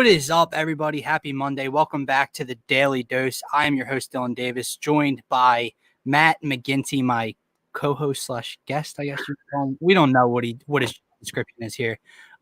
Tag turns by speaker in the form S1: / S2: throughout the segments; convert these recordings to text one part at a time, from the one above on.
S1: What is up, everybody? Happy Monday. Welcome back to the Daily Dose. I am your host, Dylan Davis, joined by Matt McGinty, my co-host slash guest, I guess you call him. We don't know what his description is here.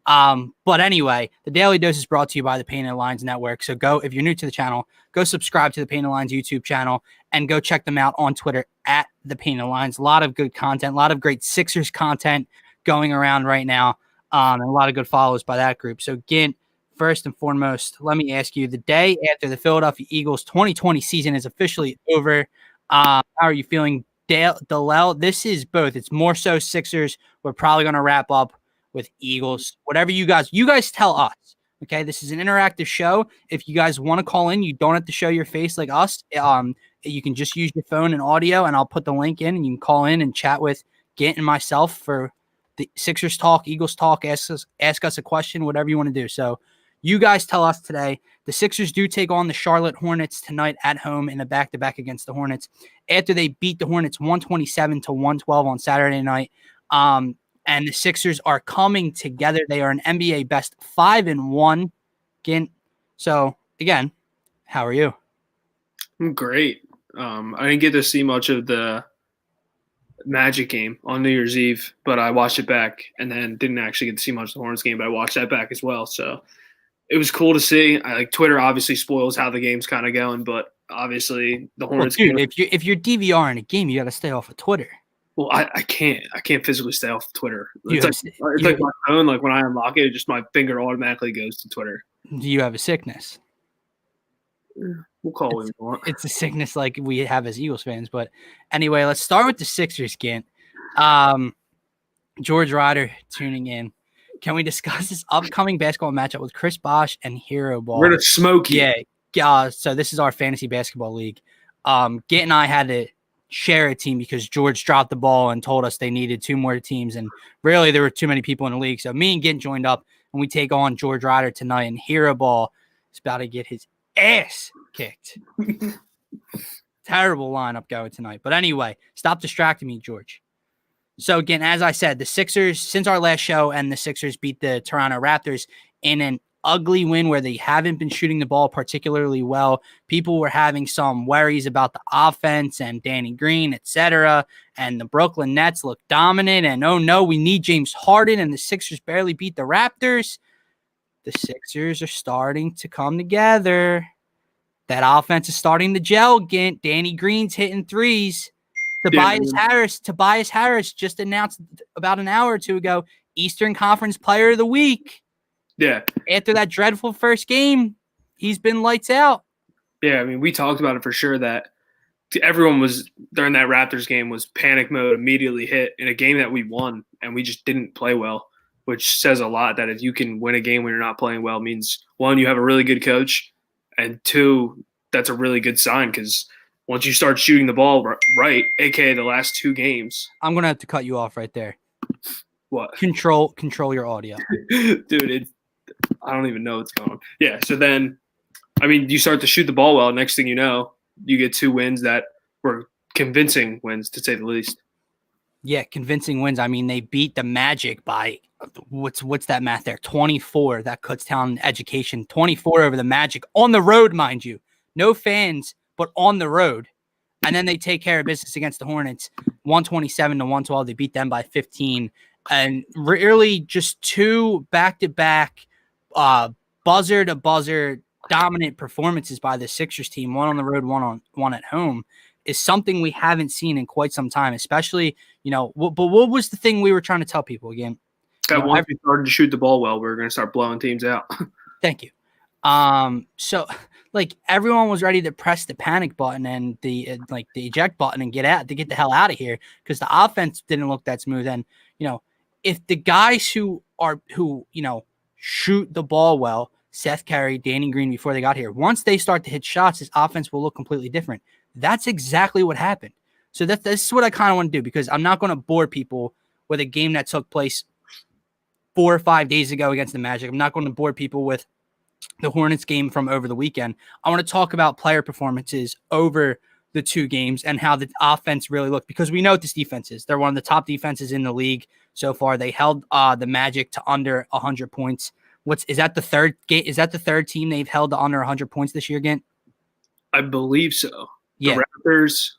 S1: But anyway, the Daily Dose is brought to you by the Painted Lines Network. So if you're new to the channel, go subscribe to the Painted Lines YouTube channel and go check them out on Twitter at the Painted Lines. A lot of good content, a lot of great Sixers content going around right now, and a lot of good follows by that group. So Gint, first and foremost, let me ask you, the day after the Philadelphia Eagles 2020 season is officially over, how are you feeling? Dalel, this is both. It's more so Sixers. We're probably going to wrap up with Eagles. Whatever you guys tell us. Okay, this is an interactive show. If you guys want to call in, you don't have to show your face like us. You can just use your phone and audio, and I'll put the link in, and you can call in and chat with Gant and myself for the Sixers talk, Eagles talk, ask us a question, whatever you want to do. So you guys tell us today. The Sixers do take on the Charlotte Hornets tonight at home in a back-to-back against the Hornets after they beat the Hornets 127-112 on Saturday night. And the Sixers are coming together. They are an NBA best 5-1. Again, so again, how are you?
S2: I'm great. I didn't get to see much of the Magic game on New Year's Eve, but I watched it back and then didn't actually get to see much of the Hornets game, but I watched that back as well. So it was cool to see. Twitter obviously spoils how the game's kind of going, but obviously the Hornets.
S1: Well, dude, if you're DVRing a game, you got to stay off of Twitter.
S2: Well, I can't physically stay off Twitter. It's like my phone. Like when I unlock it, just my finger automatically goes to Twitter.
S1: Do you have a sickness?
S2: We'll call it what we want.
S1: It's a sickness like we have as Eagles fans. But anyway, let's start with the Sixers, Gant. George Ryder tuning in. Can we discuss this upcoming basketball matchup with Chris Bosh and Hero Ball?
S2: We're going to smoke you.
S1: Yeah. So this is our fantasy basketball league. Gant and I had to share a team because George dropped the ball and told us they needed two more teams. And really, there were too many people in the league. So me and Gant joined up, and we take on George Ryder tonight. And Hero Ball is about to get his ass kicked. Terrible lineup going tonight. But anyway, stop distracting me, George. So again, as I said, the Sixers, since our last show, and the Sixers beat the Toronto Raptors in an ugly win where they haven't been shooting the ball particularly well. People were having some worries about the offense and Danny Green, etc. And the Brooklyn Nets look dominant. And oh no, we need James Harden, and the Sixers barely beat the Raptors. The Sixers are starting to come together. That offense is starting to gel. Danny Green's hitting threes. Tobias Harris just announced about an hour or two ago, Eastern Conference Player of the Week.
S2: Yeah.
S1: After that dreadful first game, he's been lights out.
S2: Yeah, I mean, we talked about it for sure that everyone was, during that Raptors game, was panic mode, immediately hit in a game that we won, and we just didn't play well, which says a lot that if you can win a game when you're not playing well means, one, you have a really good coach, and two, that's a really good sign because once you start shooting the ball right, a.k.a. the last two games.
S1: I'm going to have to cut you off right there.
S2: What?
S1: Control your audio.
S2: Dude, I don't even know what's going on. Yeah, so then, I mean, you start to shoot the ball well. Next thing you know, you get two wins that were convincing wins, to say the least.
S1: Yeah, convincing wins. I mean, they beat the Magic by, what's that math there? 24. That cuts down education. 24 over the Magic on the road, mind you. No fans, but on the road. And then they take care of business against the Hornets, 127-112. They beat them by 15. And really just two back-to-back buzzer-to-buzzer dominant performances by the Sixers team, one on the road, one at home, is something we haven't seen in quite some time, especially, but what was the thing we were trying to tell people again?
S2: Once we started to shoot the ball well, we were going to start blowing teams out.
S1: Thank you. So everyone was ready to press the panic button and the eject button and get the hell out of here because the offense didn't look that smooth. And, if the guys who shoot the ball well, Seth Curry, Danny Green, before they got here, once they start to hit shots, this offense will look completely different. That's exactly what happened. So this is what I kind of want to do because I'm not going to bore people with a game that took place 4 or 5 days ago against the Magic. I'm not going to bore people with the Hornets game from over the weekend. I want to talk about player performances over the two games and how the offense really looked because we know what this defense is. They're one of the top defenses in the league so far. They held the Magic to under 100 points, Is that the third game? Is that the third team they've held to under 100 points this year again?
S2: I believe so.
S1: Yeah.
S2: The Raptors,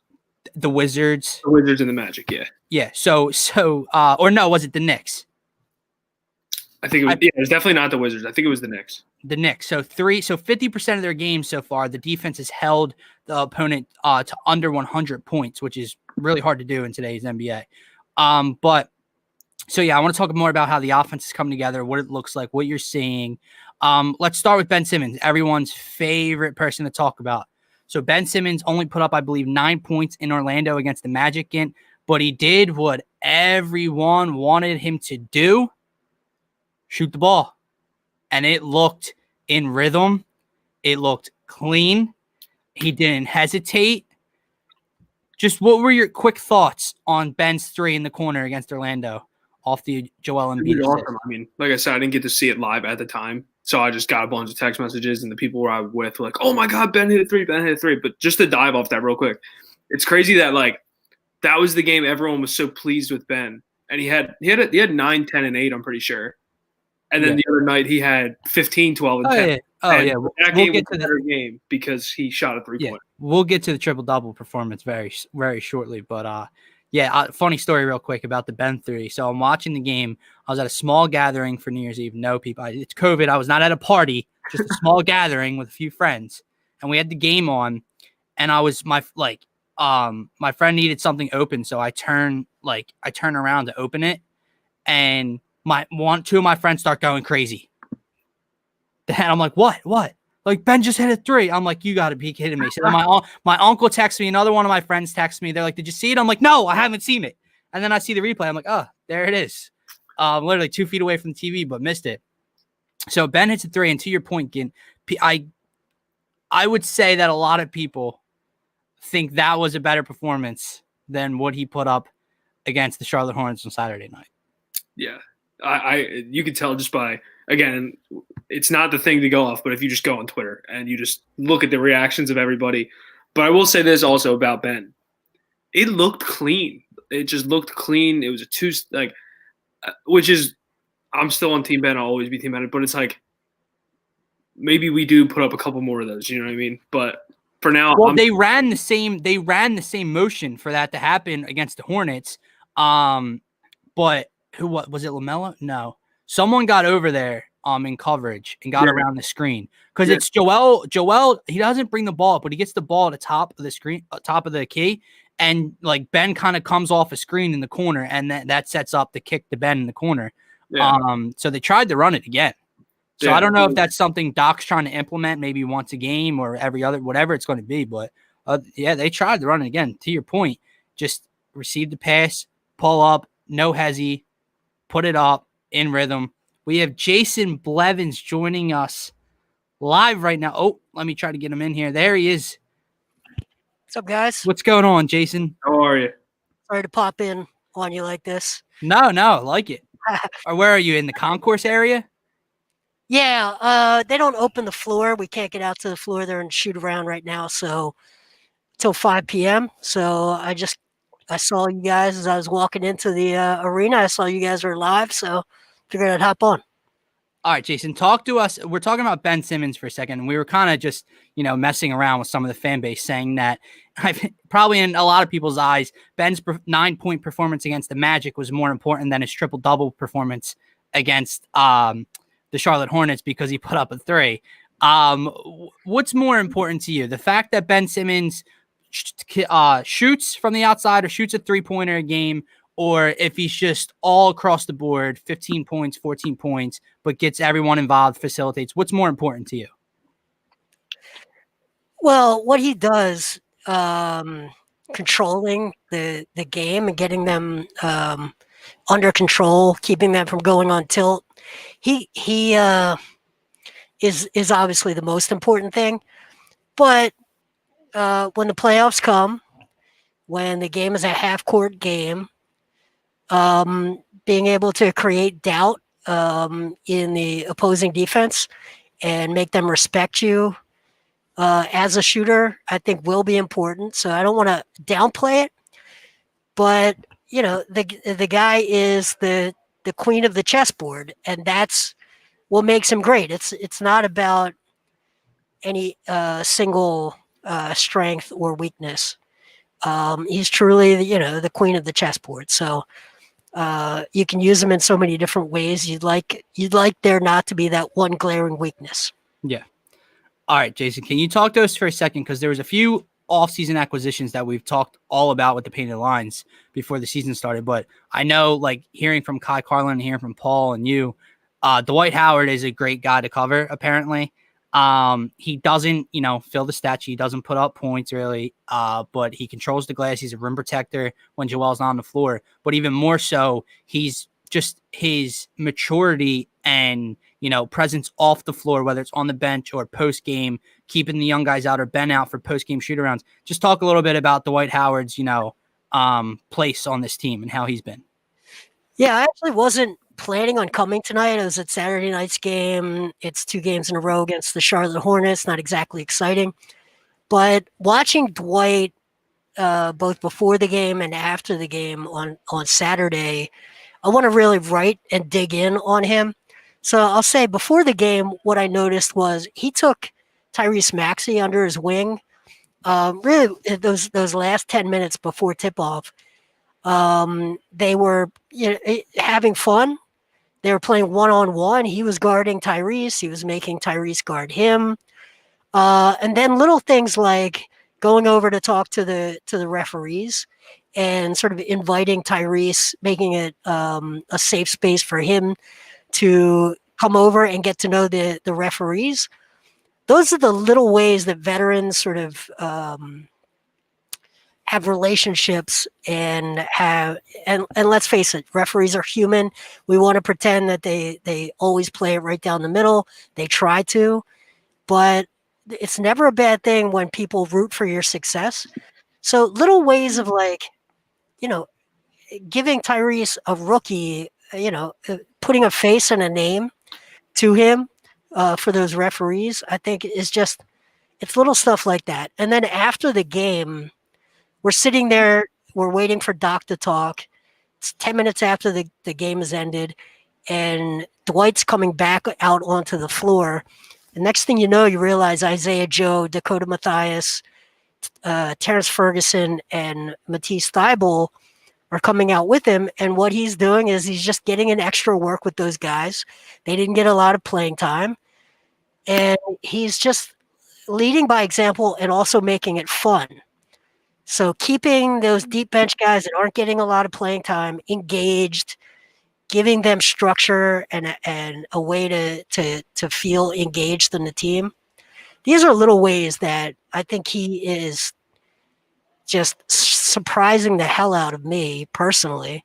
S1: the Wizards,
S2: and the Magic. Yeah.
S1: Yeah. So, or no, was it the Knicks?
S2: I think it was definitely not the Wizards. I think it was the Knicks.
S1: The Knicks. So 50% of their games so far, the defense has held the opponent to under 100 points, which is really hard to do in today's NBA. But so yeah, I want to talk more about how the offense is coming together, what it looks like, what you're seeing. Let's start with Ben Simmons, everyone's favorite person to talk about. So Ben Simmons only put up, I believe, 9 points in Orlando against the Magic, but he did what everyone wanted him to do: shoot the ball. And it looked in rhythm. It looked clean. He didn't hesitate. Just what were your quick thoughts on Ben's three in the corner against Orlando off the Joel Embiid?
S2: Awesome. I mean, like I said, I didn't get to see it live at the time. So I just got a bunch of text messages, and the people where I was with were like, oh, my God, Ben hit a three, Ben hit a three. But just to dive off that real quick, it's crazy that, like, that was the game everyone was so pleased with Ben. And he had 9, 10, and 8, I'm pretty sure. And then the other night he had 15, 12, and 10.
S1: Yeah.
S2: That game was a better game because he shot a three-pointer.
S1: We'll get to the triple-double performance very, very shortly. But, funny story real quick about the Ben three. So I'm watching the game. I was at a small gathering for New Year's Eve. No people. It's COVID. I was not at a party, just a small gathering with a few friends. And we had the game on. And my friend needed something open. So I turn around to open it. And two of my friends start going crazy. And I'm like, what? Like, Ben just hit a three. I'm like, you got to be kidding me. So then my uncle texts me. Another one of my friends texts me. They're like, did you see it? I'm like, no, I haven't seen it. And then I see the replay. I'm like, oh, there it is. Literally 2 feet away from the TV, but missed it. So Ben hits a three. And to your point, Gin, I would say that a lot of people think that was a better performance than what he put up against the Charlotte Hornets on Saturday night.
S2: Yeah. You could tell just by, again, it's not the thing to go off, but if you just go on Twitter and you just look at the reactions of everybody. But I will say this also about Ben. It looked clean. It just looked clean. It was which is, I'm still on Team Ben. I'll always be Team Ben. But it's like, maybe we do put up a couple more of those. You know what I mean? But for now,
S1: they ran the same motion for that to happen against the Hornets. But was it LaMelo? No. Someone got over there in coverage and got around the screen. Because it's Joel, he doesn't bring the ball up, but he gets the ball at the top of the screen, top of the key, and like Ben kind of comes off a screen in the corner, and that sets up the kick to Ben in the corner. Yeah. So they tried to run it again. So I don't know if that's something Doc's trying to implement maybe once a game or every other, whatever it's going to be. But they tried to run it again. To your point, just receive the pass, pull up, no hezzy, put it up in rhythm. We have Jason Blevins joining us live right now. Oh, let me try to get him in here. There he is.
S3: What's up, guys?
S1: What's going on, Jason?
S2: How are you?
S3: Sorry to pop in on you like this.
S1: No, I like it. Or where are you, in the concourse area?
S3: Yeah, they don't open the floor. We can't get out to the floor there and shoot around right now. So till 5 p.m. So I saw you guys as I was walking into the arena. I saw you guys were live, so figured I'd hop on.
S1: All right, Jason, talk to us. We're talking about Ben Simmons for a second. We were kind of just, messing around with some of the fan base, saying that probably in a lot of people's eyes, Ben's 9-point performance against the Magic was more important than his triple-double performance against the Charlotte Hornets because he put up a three. What's more important to you? The fact that Ben Simmons shoots from the outside or shoots a three-pointer a game, or if he's just all across the board, 15 points, 14 points, but gets everyone involved, facilitates. What's more important to you?
S3: Well, what he does, controlling the game and getting them under control, keeping them from going on tilt, he is obviously the most important thing. But when the playoffs come, when the game is a half-court game, being able to create doubt in the opposing defense and make them respect you as a shooter, I think will be important. So I don't want to downplay it, but the guy is the queen of the chessboard, and that's what makes him great. It's not about any single strength or weakness. He's truly, the queen of the chessboard. So you can use him in so many different ways. You'd like there not to be that one glaring weakness.
S1: Yeah. All right, Jason, can you talk to us for a second? Because there was a few off-season acquisitions that we've talked all about with the painted lines before the season started. But I know, like, hearing from Kai Carlin and hearing from Paul and you, Dwight Howard is a great guy to cover, apparently. He doesn't, fill the stat sheet. He doesn't put up points really, but he controls the glass. He's a rim protector when Joel's not on the floor. But even more so, he's just his maturity and, presence off the floor, whether it's on the bench or post game, keeping the young guys out or Ben out for post game shoot arounds. Just talk a little bit about Dwight Howard's, place on this team and how he's been.
S3: Yeah, I actually wasn't planning on coming tonight. I was at Saturday night's game. It's 2 games in a row against the Charlotte Hornets. Not exactly exciting. But watching Dwight both before the game and after the game on Saturday, I want to really write and dig in on him. So I'll say before the game, what I noticed was he took Tyrese Maxey under his wing. Really, those last 10 minutes before tip-off, they were having fun. They were playing one-on-one. He was guarding Tyrese. He was making Tyrese guard him. And then little things like going over to talk to the referees and sort of inviting Tyrese, making it a safe space for him to come over and get to know the referees. Those are the little ways that veterans sort of have relationships and let's face it, referees are human. We want to pretend that they always play it right down the middle. They try to, but it's never a bad thing when people root for your success. So little ways of giving Tyrese, a rookie, putting a face and a name to him for those referees, I think it's little stuff like that. And then after the game, we're sitting there, we're waiting for Doc to talk. It's 10 minutes after the game has ended, and Dwight's coming back out onto the floor. The next thing you know, you realize Isaiah Joe, Dakota Mathias, Terrence Ferguson, and Matisse Thybulle are coming out with him. And what he's doing is he's just getting an extra work with those guys. They didn't get a lot of playing time. And he's just leading by example and also making it fun. So keeping those deep bench guys that aren't getting a lot of playing time engaged, giving them structure and a way to feel engaged in the team. These are little ways that I think he is just surprising the hell out of me personally,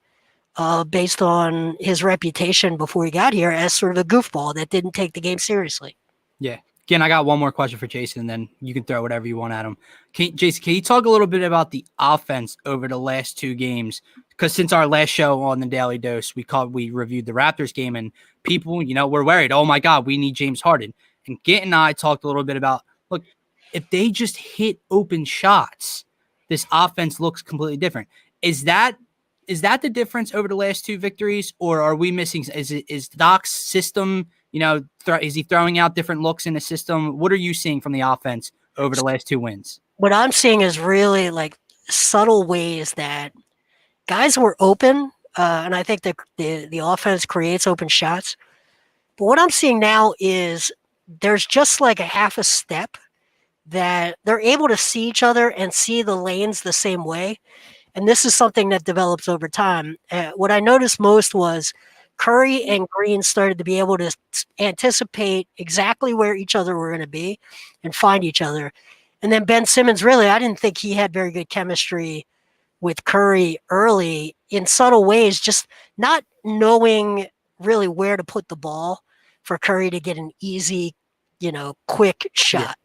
S3: based on his reputation before he got here as sort of a goofball that didn't take the game seriously.
S1: Yeah. Again, I got one more question for Jason, and then you can throw whatever you want at him. Jason, can you talk a little bit about the offense over the last 2 games? Because since our last show on the Daily Dose, we reviewed the Raptors game, and people, were worried. Oh my God, we need James Harden. And Gant and I talked a little bit about, look, if they just hit open shots, this offense looks completely different. Is that the difference over the last 2 victories, or are we missing? Is Doc's system? Is he throwing out different looks in the system? What are you seeing from the offense over the last 2 wins?
S3: What I'm seeing is really like subtle ways that guys were open, and I think that the offense creates open shots. But what I'm seeing now is there's just like a half a step that they're able to see each other and see the lanes the same way. And this is something that develops over time. What I noticed most was Curry and Green started to be able to anticipate exactly where each other were going to be and find each other. And then Ben Simmons, really, I didn't think he had very good chemistry with Curry early in subtle ways, just not knowing really where to put the ball for Curry to get an easy, quick shot.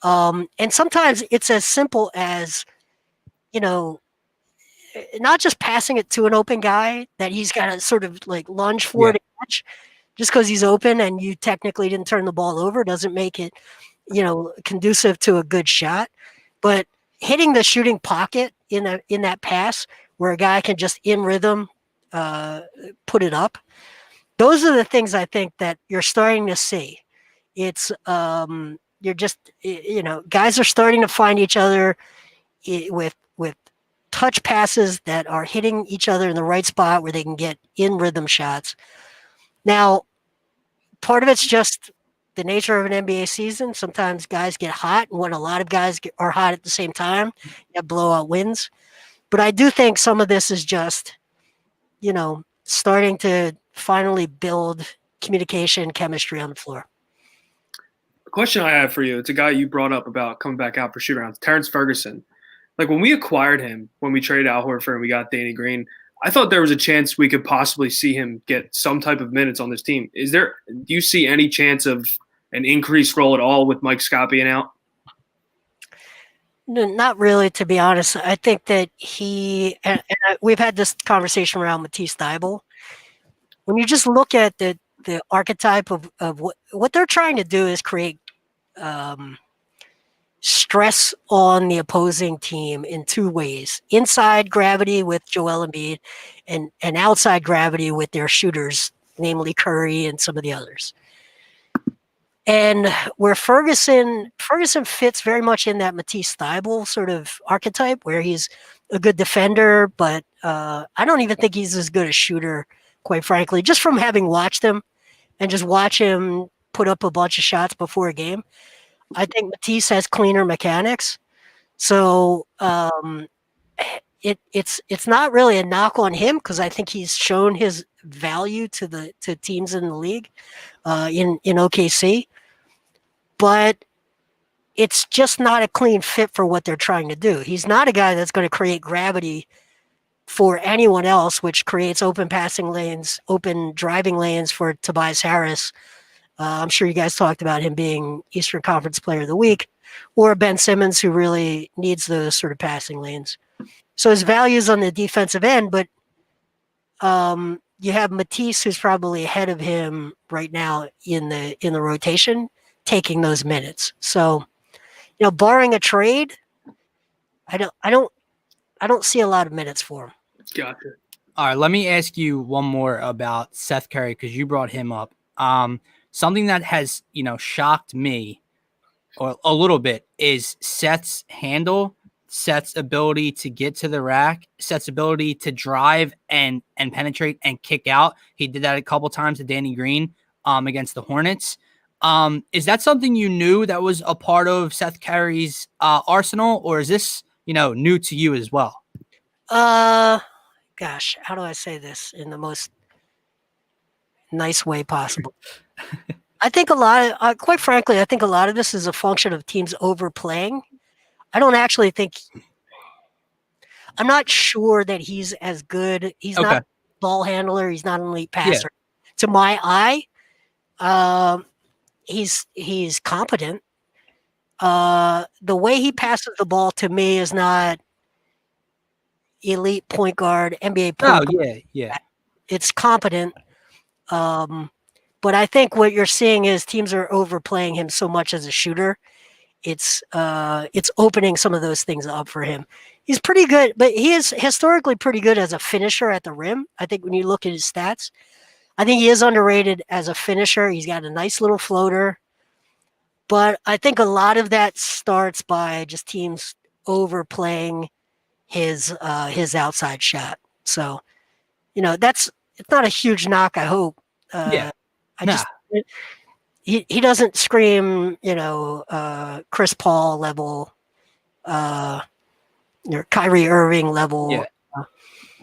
S3: Yeah. And sometimes it's as simple as, not just passing it to an open guy that he's got to sort of like lunge for to catch. Just because he's open and you technically didn't turn the ball over doesn't make it, conducive to a good shot. But hitting the shooting pocket in that pass where a guy can just in rhythm put it up, those are the things I think that you're starting to see. It's you're just guys are starting to find each other with touch passes that are hitting each other in the right spot where they can get in rhythm shots. Now, part of it's just the nature of an NBA season. Sometimes guys get hot, and when a lot of guys are hot at the same time, you have blowout wins. But I do think some of this is just, starting to finally build communication, chemistry on the floor.
S2: The question I have for you, it's a guy you brought up about coming back out for shoot-arounds, Terrence Ferguson. Like when we acquired him, when we traded Al Horford and we got Danny Green, I thought there was a chance we could possibly see him get some type of minutes on this team. Do you see any chance of an increased role at all with Mike Scott being out?
S3: No, not really, to be honest. I think that we've had this conversation around Matisse Thybulle. When you just look at the archetype of what they're trying to do is create stress on the opposing team in two ways: inside gravity with Joel Embiid, and outside gravity with their shooters, namely Curry and some of the others. And where Ferguson fits very much in that Matisse Thybulle sort of archetype, where he's a good defender, but I don't even think he's as good a shooter, quite frankly, just from having watched him and just watch him put up a bunch of shots before a game. I think Matisse has cleaner mechanics. So it's not really a knock on him, because I think he's shown his value to teams in the league in OKC. But it's just not a clean fit for what they're trying to do. He's not a guy that's going to create gravity for anyone else, which creates open passing lanes, open driving lanes for Tobias Harris. I'm sure you guys talked about him being Eastern Conference Player of the Week, or Ben Simmons, who really needs those sort of passing lanes. So his value is on the defensive end, but you have Matisse, who's probably ahead of him right now in the rotation, taking those minutes. So, barring a trade, I don't see a lot of minutes for him.
S2: Gotcha.
S1: All right, let me ask you one more about Seth Curry, because you brought him up. Something that has, shocked me or a little bit is Seth's handle, Seth's ability to get to the rack, Seth's ability to drive and penetrate and kick out. He did that a couple times to Danny Green against the Hornets. Is that something you knew that was a part of Seth Curry's arsenal, or is this, new to you as well?
S3: Gosh, how do I say this in the most nice way possible? I think quite frankly, I think a lot of this is a function of teams overplaying. I don't actually think, I'm not sure that he's as good. He's not a ball handler. He's not an elite passer. Yeah. To my eye, he's competent. The way he passes the ball to me is not elite point guard, NBA point guard.
S1: Yeah.
S3: It's competent. But I think what you're seeing is teams are overplaying him so much as a shooter. It's opening some of those things up for him. He's pretty good, but he is historically pretty good as a finisher at the rim. I think when you look at his stats, I think he is underrated as a finisher. He's got a nice little floater. But I think a lot of that starts by just teams overplaying his outside shot. So, it's not a huge knock, I hope. He doesn't scream, Chris Paul level, Kyrie Irving level.
S1: Yeah.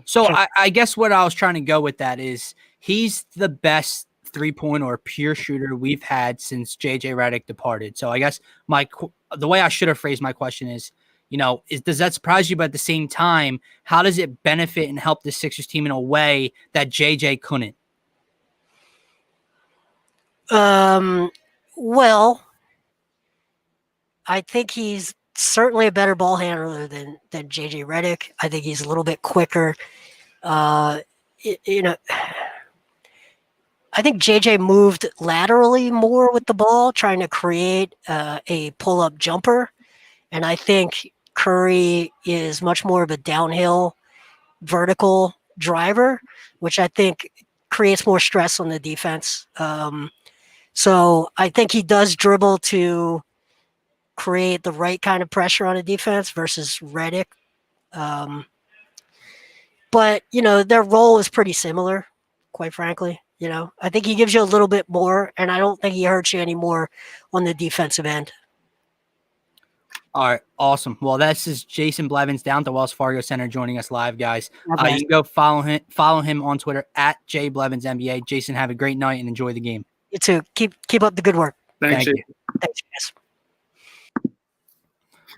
S1: So I guess what I was trying to go with that is he's the best three-point or pure shooter we've had since JJ Redick departed. So I guess the way I should have phrased my question is, does that surprise you? But at the same time, how does it benefit and help the Sixers team in a way that JJ couldn't?
S3: Well, I think he's certainly a better ball handler than JJ Redick. I think he's a little bit quicker. I think JJ moved laterally more with the ball, trying to create a pull-up jumper. And I think Curry is much more of a downhill vertical driver, which I think creates more stress on the defense. So I think he does dribble to create the right kind of pressure on the defense versus Redick. But, their role is pretty similar, quite frankly. I think he gives you a little bit more, and I don't think he hurts you anymore on the defensive end.
S1: All right, awesome. Well, this is Jason Blevins down at the Wells Fargo Center joining us live, guys. You can go follow him on Twitter at JBlevinsNBA. Jason, have a great night and enjoy the game.
S3: You too. Keep up the good work.
S2: Thank you.
S3: Thanks, guys.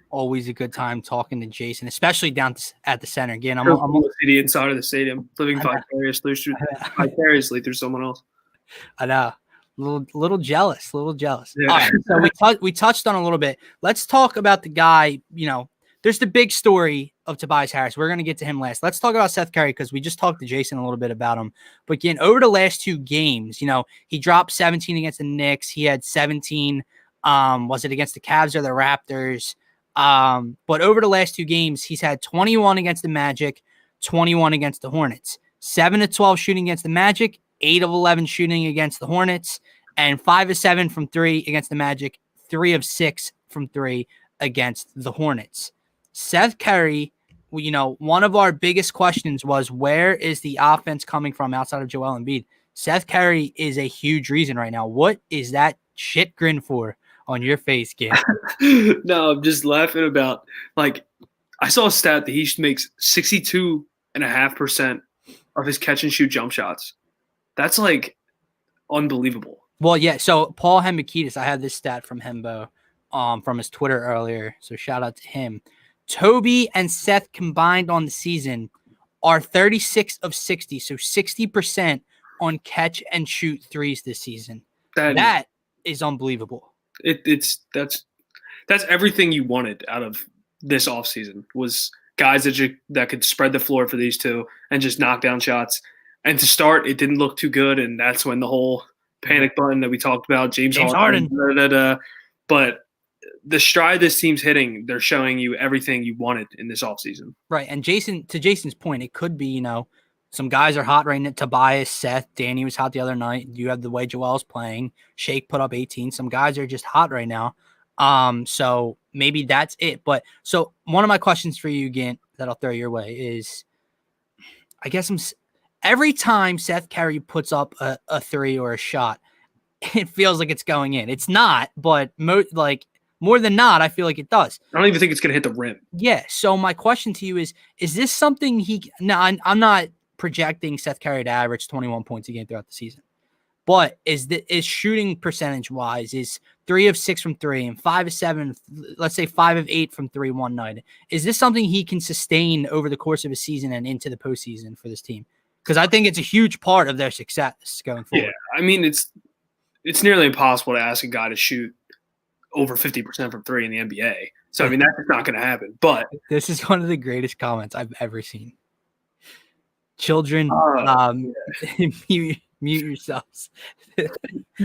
S2: Always
S1: a good time talking to Jason, especially down at the center. Again, I'm
S2: on the inside of the stadium, living vicariously through someone else.
S1: I know. Little jealous.
S2: Yeah.
S1: All right, so we touched on a little bit. Let's talk about the guy. There's the big story of Tobias Harris. We're going to get to him last. Let's talk about Seth Curry because we just talked to Jason a little bit about him. But again, over the last 2 games, he dropped 17 against the Knicks. He had 17. Was it against the Cavs or the Raptors? But over the last 2 games, he's had 21 against the Magic, 21 against the Hornets, 7 of 12 shooting against the Magic, 8 of 11 shooting against the Hornets, and 5 of 7 from 3 against the Magic, 3 of 6 from 3 against the Hornets. Seth Curry, one of our biggest questions was, where is the offense coming from outside of Joel Embiid? Seth Curry is a huge reason right now. What is that shit grin for on your face, kid?
S2: No, I'm just laughing about, I saw a stat that he makes 62.5% of his catch and shoot jump shots. That's unbelievable.
S1: Well, yeah. So Paul Hembekides, I had this stat from Hembo, from his Twitter earlier. So shout out to him. Toby and Seth combined on the season are 36 of 60. So 60% on catch and shoot threes this season. That is unbelievable.
S2: That's everything you wanted out of this offseason, was guys that could spread the floor for these two and just knock down shots. And to start, it didn't look too good, and that's when the whole panic button that we talked about, James Harden. But the stride this team's hitting, they're showing you everything you wanted in this offseason.
S1: Right, and to Jason's point, it could be, some guys are hot right now. Tobias, Seth, Danny was hot the other night. You have the way Joel's playing. Shake put up 18. Some guys are just hot right now. So maybe that's it. But so one of my questions for you again that I'll throw your way is, I guess every time Seth Curry puts up a 3 or a shot, it feels like it's going in. It's not, but more than not, I feel like it does.
S2: I don't even think it's going to hit the rim.
S1: Yeah. So my question to you is this something I'm not projecting Seth Curry to average 21 points a game throughout the season, but is shooting percentage wise, is 3 of 6 from 3 and 5 of 7, let's say 5 of 8 from 3 one night. Is this something he can sustain over the course of a season and into the postseason for this team? Because I think it's a huge part of their success going forward.
S2: Yeah, I mean, it's nearly impossible to ask a guy to shoot over 50% from 3 in the NBA. So, I mean, that's not going to happen. But
S1: this is one of the greatest comments I've ever seen. Children, mute yourselves.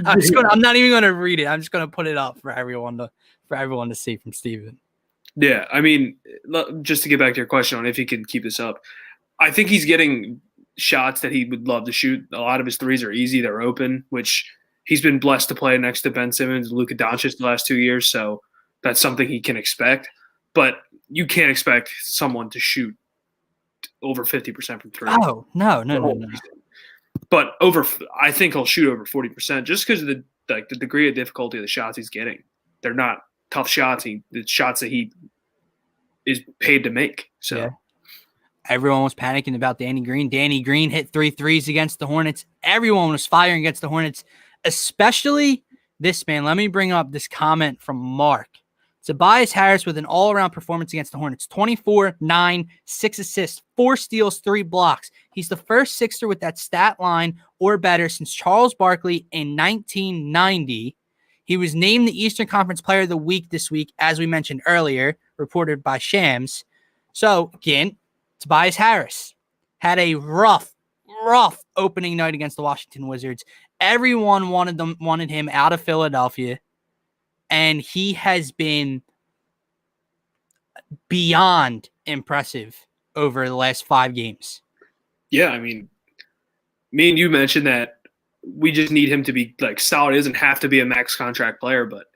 S1: I'm not even going to read it. I'm just going to put it up for everyone to see from Steven.
S2: Yeah, I mean, just to get back to your question on if he can keep this up, I think he's getting shots that he would love to shoot. A lot of his threes are easy. They're open, which he's been blessed to play next to Ben Simmons and Luka Doncic the last 2 years. So that's something he can expect. But you can't expect someone to shoot over 50% from 3.
S1: Oh, no.
S2: But I think he'll shoot over 40% just because of the degree of difficulty of the shots he's getting. They're not tough shots. The shots that he is paid to make. So.
S1: Yeah. Everyone was panicking about Danny Green. Danny Green hit 3 threes against the Hornets. Everyone was firing against the Hornets, especially this man. Let me bring up this comment from Mark. Tobias Harris with an all-around performance against the Hornets. 24, 9, 6 assists, 4 steals, 3 blocks. He's the first Sixer with that stat line or better since Charles Barkley in 1990. He was named the Eastern Conference Player of the Week this week, as we mentioned earlier, reported by Shams. So, again, Tobias Harris had a rough opening night against the Washington Wizards. Everyone wanted him out of Philadelphia, and he has been beyond impressive over the last 5 games.
S2: Yeah, I mean, me and you mentioned that we just need him to be like solid. He doesn't have to be a max contract player, but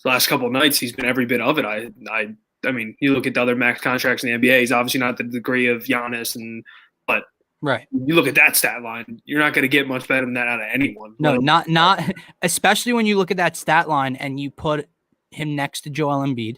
S2: the last couple of nights he's been every bit of it. I mean, you look at the other max contracts in the NBA. He's obviously not the degree of Giannis, but
S1: right.
S2: You look at that stat line. You're not going to get much better than that out of anyone.
S1: No, not especially when you look at that stat line and you put him next to Joel Embiid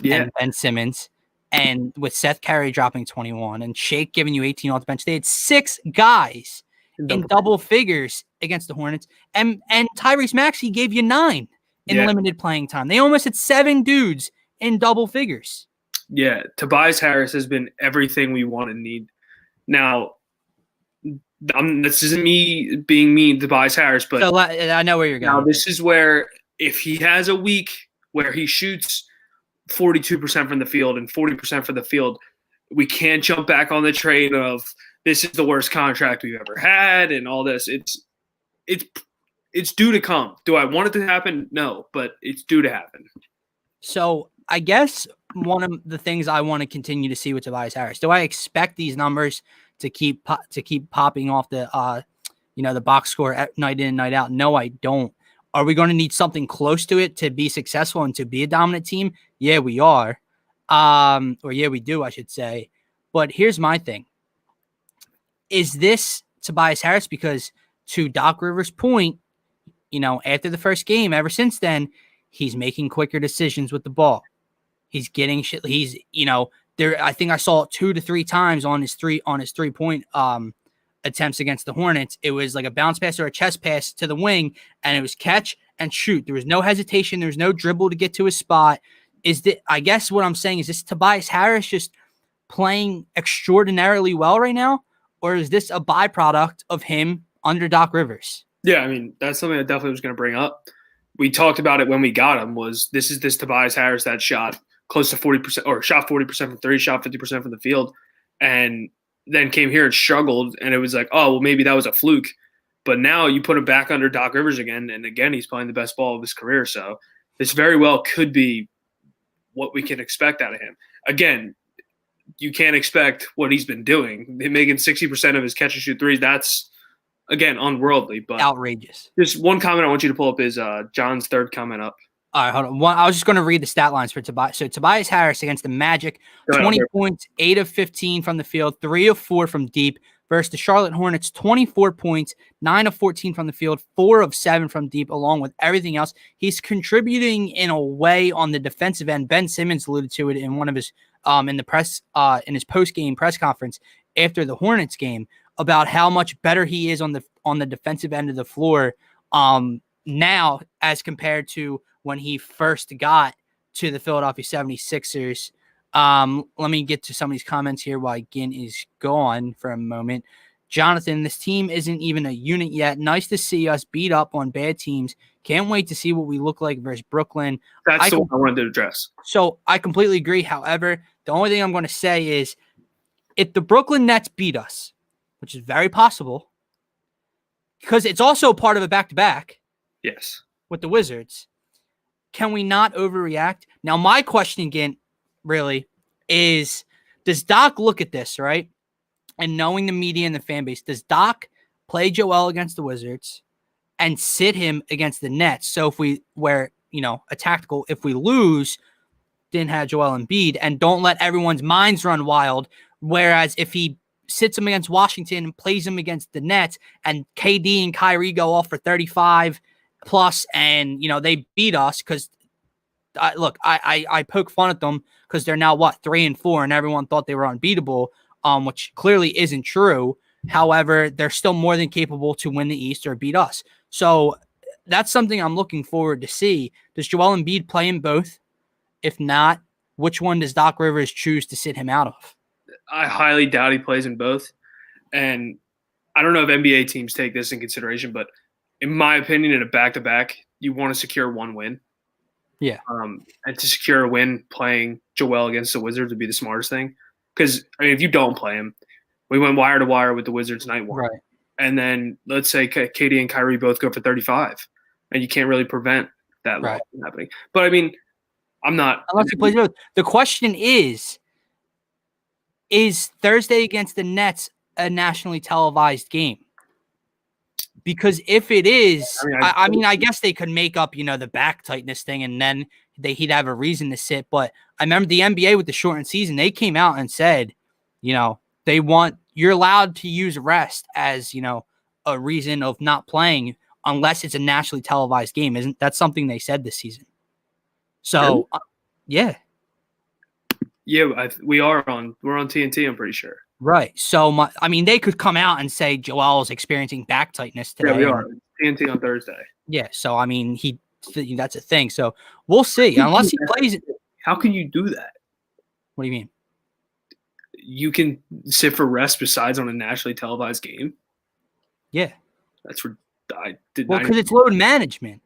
S1: and Ben Simmons, and with Seth Curry dropping 21 and Shake giving you 18 off the bench. They had 6 guys in double figures against the Hornets, and Tyrese Maxey gave you 9 in limited playing time. They almost had 7 dudes in double figures.
S2: Yeah, Tobias Harris has been everything we want and need. Now, this isn't me being mean to Tobias Harris, but
S1: so, I know where you're going.
S2: Now, this is where if he has a week where he shoots 42% from the field and 40% from the field, we can't jump back on the train of this is the worst contract we've ever had and all this. It's due to come. Do I want it to happen? No, but it's due to happen. So
S1: I guess one of the things I want to continue to see with Tobias Harris, do I expect these numbers to keep popping off the the box score night in, night out? No, I don't. Are we going to need something close to it to be successful and to be a dominant team? Yeah, we are. Or yeah, we do, I should say. But here's my thing. Is this Tobias Harris? Because to Doc Rivers' point, after the first game, ever since then, he's making quicker decisions with the ball. He's getting shit. He's, there. I think I saw it 2 to 3 times on his 3-point attempts against the Hornets. It was like a bounce pass or a chest pass to the wing, and it was catch and shoot. There was no hesitation. There was no dribble to get to his spot. I guess what I'm saying is this Tobias Harris just playing extraordinarily well right now, or is this a byproduct of him under Doc Rivers?
S2: Yeah, I mean, that's something I definitely was going to bring up. We talked about it when we got him, was this Tobias Harris that shot close to 40% or shot 40% from 3, shot 50% from the field, and then came here and struggled, and it was like, oh, well, maybe that was a fluke. But now you put him back under Doc Rivers again, and again, he's playing the best ball of his career. So this very well could be what we can expect out of him. Again, you can't expect what he's been doing. Making 60% of his catch and shoot threes, that's, again, unworldly. But
S1: outrageous.
S2: Just one comment I want you to pull up is John's third comment up.
S1: All right, hold on. I was just going to read the stat lines for Tobias. So Tobias Harris against the Magic, 20 points, 8 of 15 from the field, 3 of 4 from deep. Versus the Charlotte Hornets, 24 points, 9 of 14 from the field, 4 of 7 from deep, along with everything else. He's contributing in a way on the defensive end. Ben Simmons alluded to it in one of his in his post-game press conference after the Hornets game about how much better he is on the defensive end of the floor now as compared to when he first got to the Philadelphia 76ers. Let me get to some of these comments here while Ginn is gone for a moment. Jonathan, this team isn't even a unit yet. Nice to see us beat up on bad teams. Can't wait to see what we look like versus Brooklyn.
S2: That's the one I wanted to address.
S1: So I completely agree. However, the only thing I'm going to say is if the Brooklyn Nets beat us, which is very possible, because it's also part of a back-to-back.
S2: Yes.
S1: With the Wizards, can we not overreact? Now, my question again really is, does Doc look at this, right? And knowing the media and the fan base, does Doc play Joel against the Wizards and sit him against the Nets? So if we if we lose, didn't have Joel Embiid, and don't let everyone's minds run wild. Whereas if he sits him against Washington and plays him against the Nets, and KD and Kyrie go off for 35 plus, and they beat us because I poke fun at them because they're now 3-4, and everyone thought they were unbeatable, which clearly isn't true. However, they're still more than capable to win the East or beat us. So that's something I'm looking forward to see. Does Joel Embiid play in both? If not, which one does Doc Rivers choose to sit him out of?
S2: I highly doubt he plays in both. And I don't know if NBA teams take this in consideration, but in my opinion, in a back-to-back, you want to secure one win.
S1: Yeah.
S2: And to secure a win playing Joel against the Wizards would be the smartest thing. Because, if you don't play him, we went wire to wire with the Wizards night one.
S1: Right.
S2: And then let's say KD and Kyrie both go for 35. And you can't really prevent that loss from happening. But, I'm not.
S1: Unless he plays both. The question is Thursday against the Nets a nationally televised game? Because if it is,
S2: I mean,
S1: I guess they could make up, the back tightness thing, and then he'd have a reason to sit. But I remember the NBA with the shortened season, they came out and said, you're allowed to use rest as, a reason of not playing unless it's a nationally televised game. Isn't that something they said this season? So, yeah.
S2: Yeah, we're on TNT, I'm pretty sure. Right.
S1: So, they could come out and say Joel is experiencing back tightness today.
S2: Yeah, we are. TNT on Thursday.
S1: Yeah, so, that's a thing. So, we'll see. Unless he plays it.
S2: How can you do that?
S1: What do you mean?
S2: You can sit for rest besides on a nationally televised game?
S1: Yeah.
S2: That's what I did.
S1: Well, because it's load management.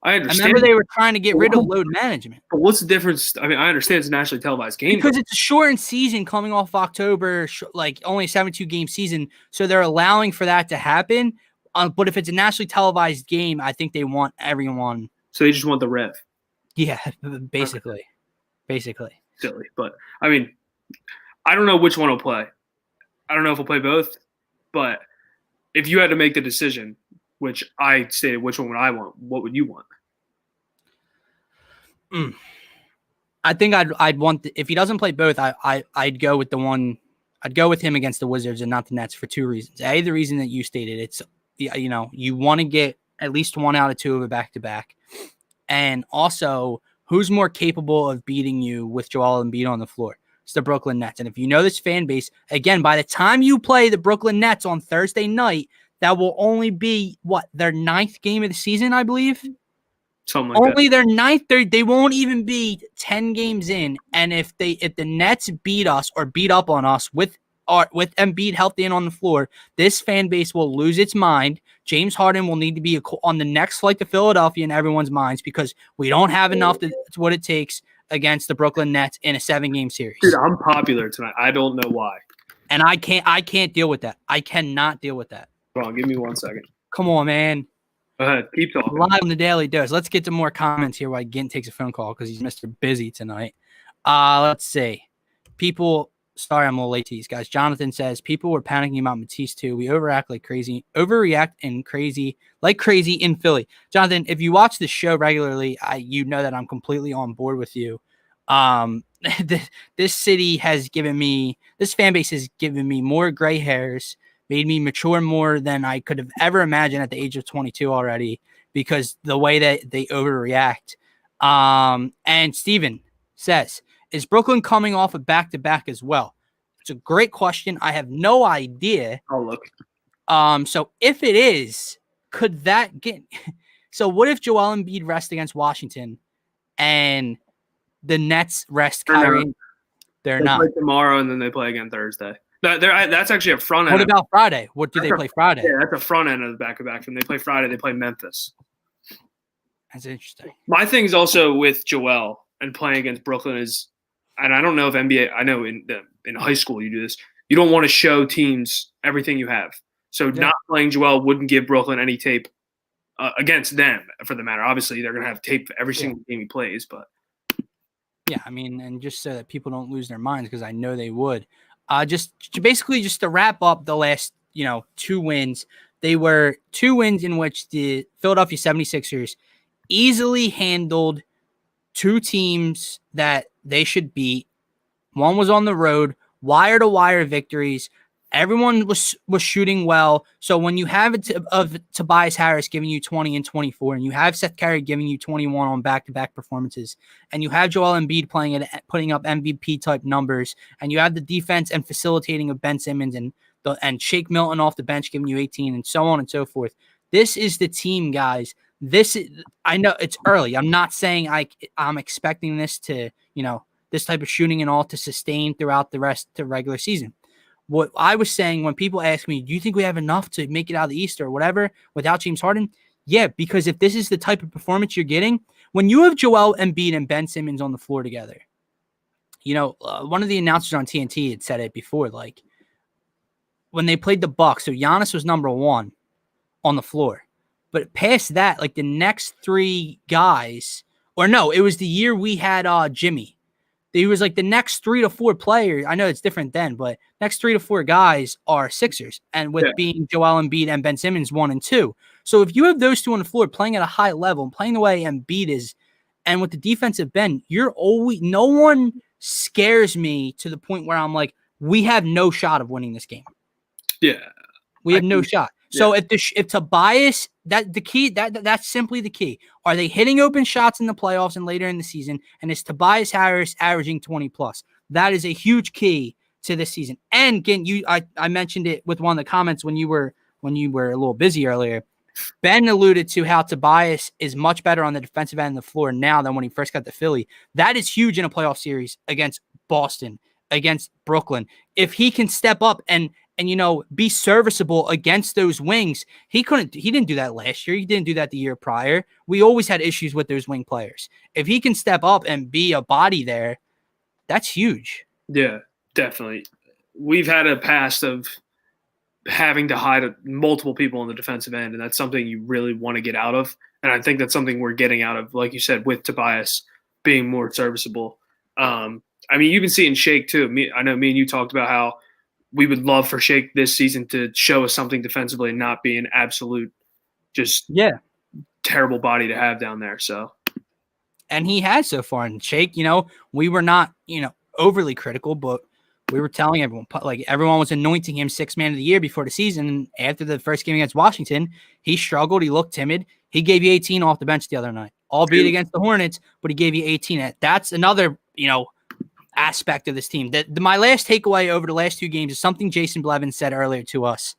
S2: I understand.
S1: I remember they were trying to get rid of load management.
S2: But what's the difference? I understand it's a nationally televised game.
S1: Because it's a shortened season coming off October, only a 72-game season. So they're allowing for that to happen. But if it's a nationally televised game, I think they want everyone.
S2: So they just want the rev.
S1: Yeah, basically. Okay. Basically.
S2: Silly. But, I don't know which one will play. I don't know if we'll play both. But if you had to make the decision, which I stated which one would I want, what would you want?
S1: I think I'd want if he doesn't play both, I'd go with the one. I'd go with him against the Wizards and not the Nets for two reasons. The reason that you stated, it's you want to get at least 1 out of 2 of a back-to-back, and also who's more capable of beating you with Joel Embiid on the floor? It's the Brooklyn Nets. And if you know this fan base, again, by the time you play the Brooklyn Nets on Thursday night, that will only be their 9th game of the season, I believe.
S2: Something like
S1: only their 9th. They won't even be 10 games in. And if the Nets beat us or beat up on us with Embiid healthy and on the floor, this fan base will lose its mind. James Harden will need to be on the next flight to Philadelphia in everyone's minds because we don't have enough to what it takes against the Brooklyn Nets in a 7-game series.
S2: Dude, I'm popular tonight. I don't know why.
S1: And I can't deal with that. I cannot deal with that.
S2: Hold on, give me 1 second.
S1: Come on, man.
S2: Go ahead. Keep talking.
S1: Live on the Daily Dose. Let's get to more comments here while Gint takes a phone call because he's Mr. Busy tonight. Let's see. People, sorry I'm a little late to these guys. Jonathan says, people were panicking about Matisse too. We overreact like crazy in Philly. Jonathan, if you watch the show regularly, you know that I'm completely on board with you. This city has given me, this fan base has given me more gray hairs, made me mature more than I could have ever imagined at the age of 22 already because the way that they overreact. And Steven says, is Brooklyn coming off a back-to-back as well? It's a great question. I have no idea.
S2: Oh, look.
S1: So if it is, could that get – so what if Joel Embiid rests against Washington and the Nets rest Kyrie? They're not.
S2: They play tomorrow and then they play again Thursday. That's actually a front end.
S1: What about Friday? What do they play Friday?
S2: Yeah, that's a front end of the back-to-back. When they play Friday, they play Memphis.
S1: That's interesting.
S2: My thing is also with Joel and playing against Brooklyn is, and I don't know if NBA, I know in high school you do this, you don't want to show teams everything you have. So not playing Joel wouldn't give Brooklyn any tape against them, for the matter. Obviously, they're going to have tape for every single game he plays. But
S1: yeah, and just so that people don't lose their minds, because I know they would. Just to wrap up the last, 2 wins, they were 2 wins in which the Philadelphia 76ers easily handled 2 teams that they should beat. One was on the road, wire-to-wire victories. Everyone was shooting well. So when you have of Tobias Harris giving you 20 and 24, and you have Seth Curry giving you 21 on back-to-back performances, and you have Joel Embiid putting up MVP-type numbers, and you have the defense and facilitating of Ben Simmons and Shake Milton off the bench giving you 18, and so on and so forth. This is the team, guys. I know it's early. I'm not saying I'm expecting this to, this type of shooting and all to sustain throughout the rest of the regular season. What I was saying when people ask me, do you think we have enough to make it out of the East or whatever without James Harden? Yeah, because if this is the type of performance you're getting, when you have Joel Embiid and Ben Simmons on the floor together, one of the announcers on TNT had said it before, like when they played the Bucks, so Giannis was number 1 on the floor. But past that, like the next 3 guys, or no, it was the year we had Jimmy. He was like the next 3 to 4 players. I know it's different then, but next 3 to 4 guys are Sixers, and with being Joel Embiid and Ben Simmons 1 and 2. So if you have those two on the floor playing at a high level and playing the way Embiid is, and with the defensive bend, no one scares me to the point where I'm like, we have no shot of winning this game.
S2: Yeah,
S1: we have no shot. So if Tobias, that's simply the key. Are they hitting open shots in the playoffs and later in the season? And is Tobias Harris averaging 20 plus? That is a huge key to this season. And again, I mentioned it with one of the comments when you were a little busy earlier. Ben alluded to how Tobias is much better on the defensive end of the floor now than when he first got to Philly. That is huge in a playoff series against Boston, against Brooklyn. If he can step up and be serviceable against those wings. He didn't do that last year. He didn't do that the year prior. We always had issues with those wing players. If he can step up and be a body there, that's huge.
S2: Yeah, definitely. We've had a past of having to hide multiple people on the defensive end, and that's something you really want to get out of. And I think that's something we're getting out of, like you said, with Tobias being more serviceable. You've been seeing Shake too. I know me and you talked about how we would love for Shake this season to show us something defensively and not be an absolute terrible body to have down there. So,
S1: and he has so far. And Shake, we were not, overly critical, but we were telling everyone, like everyone was anointing him 6th man of the year before the season. And after the first game against Washington, he struggled. He looked timid. He gave you 18 off the bench the other night, albeit against the Hornets, but he gave you 18. That's another, aspect of this team. My last takeaway over the last 2 games is something Jason Blevins said earlier to us.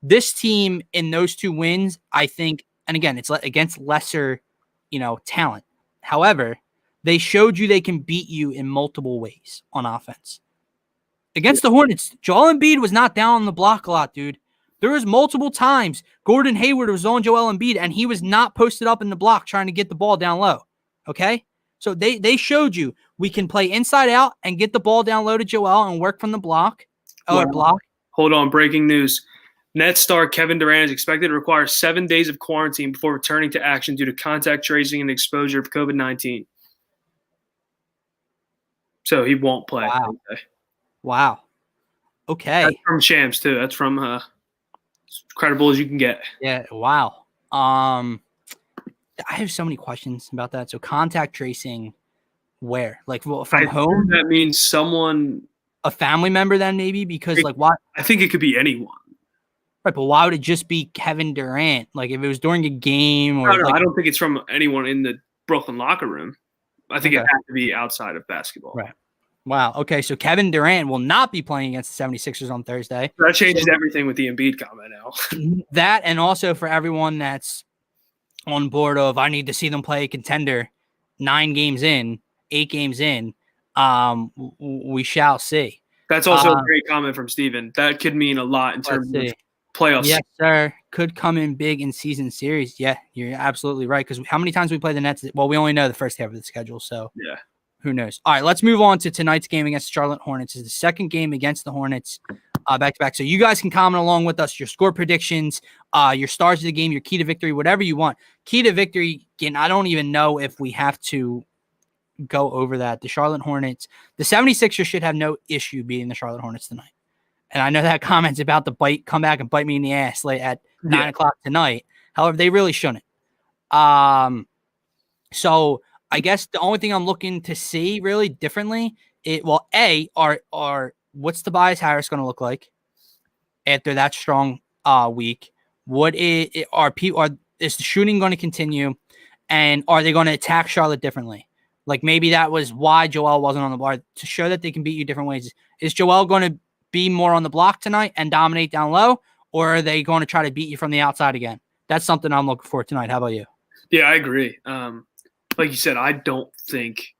S1: This team in those 2 wins, I think, and again, it's against lesser, talent. However, they showed you they can beat you in multiple ways on offense. Against the Hornets, Joel Embiid was not down on the block a lot, dude. There was multiple times Gordon Hayward was on Joel Embiid, and he was not posted up in the block trying to get the ball down low. Okay? So they showed you we can play inside out and get the ball down low to Joel and work from the block.
S2: Hold on, breaking news. Nets star Kevin Durant is expected to require 7 days of quarantine before returning to action due to contact tracing and exposure of COVID-19. So he won't play.
S1: Wow. Okay.
S2: That's from Shams too. That's from as credible as you can get.
S1: Yeah. Wow. I have so many questions about that. So contact tracing, where? Like from home?
S2: That means someone,
S1: a family member, then maybe because why?
S2: I think it could be anyone.
S1: Right, but why would it just be Kevin Durant? Like if it was during a game, or
S2: I don't think it's from anyone in the Brooklyn locker room. I think it has to be outside of basketball.
S1: Right. Wow. Okay, so Kevin Durant will not be playing against the 76ers on Thursday.
S2: That changes everything with the Embiid comment now.
S1: That, and also for everyone that's on board of I need to see them play a contender 8 games in, we shall see.
S2: That's also a great comment from Steven. That could mean a lot in terms of playoffs.
S1: Yes, sir. Could come in big in season series. Yeah, you're absolutely right. Because how many times we play the Nets? Well, we only know the first half of the schedule, so who knows? All right, let's move on to tonight's game against the Charlotte Hornets. It's the second game against the Hornets back-to-back. So you guys can comment along with us, your score predictions, your stars of the game, your key to victory, whatever you want. Key to victory, again, I don't even know if we have to go over that. The Charlotte Hornets, the 76ers should have no issue beating the Charlotte Hornets tonight. And I know that comment's about to come back and bite me in the ass late at 9 o'clock tonight. However, they really shouldn't. So I guess the only thing I'm looking to see really differently, what's Tobias Harris going to look like after that strong week? Is the shooting going to continue, and are they going to attack Charlotte differently? Like maybe that was why Joel wasn't on the bar, to show that they can beat you different ways. Is Joel going to be more on the block tonight and dominate down low, or are they going to try to beat you from the outside again? That's something I'm looking for tonight. How about you?
S2: Yeah, I agree. Like you said, I don't think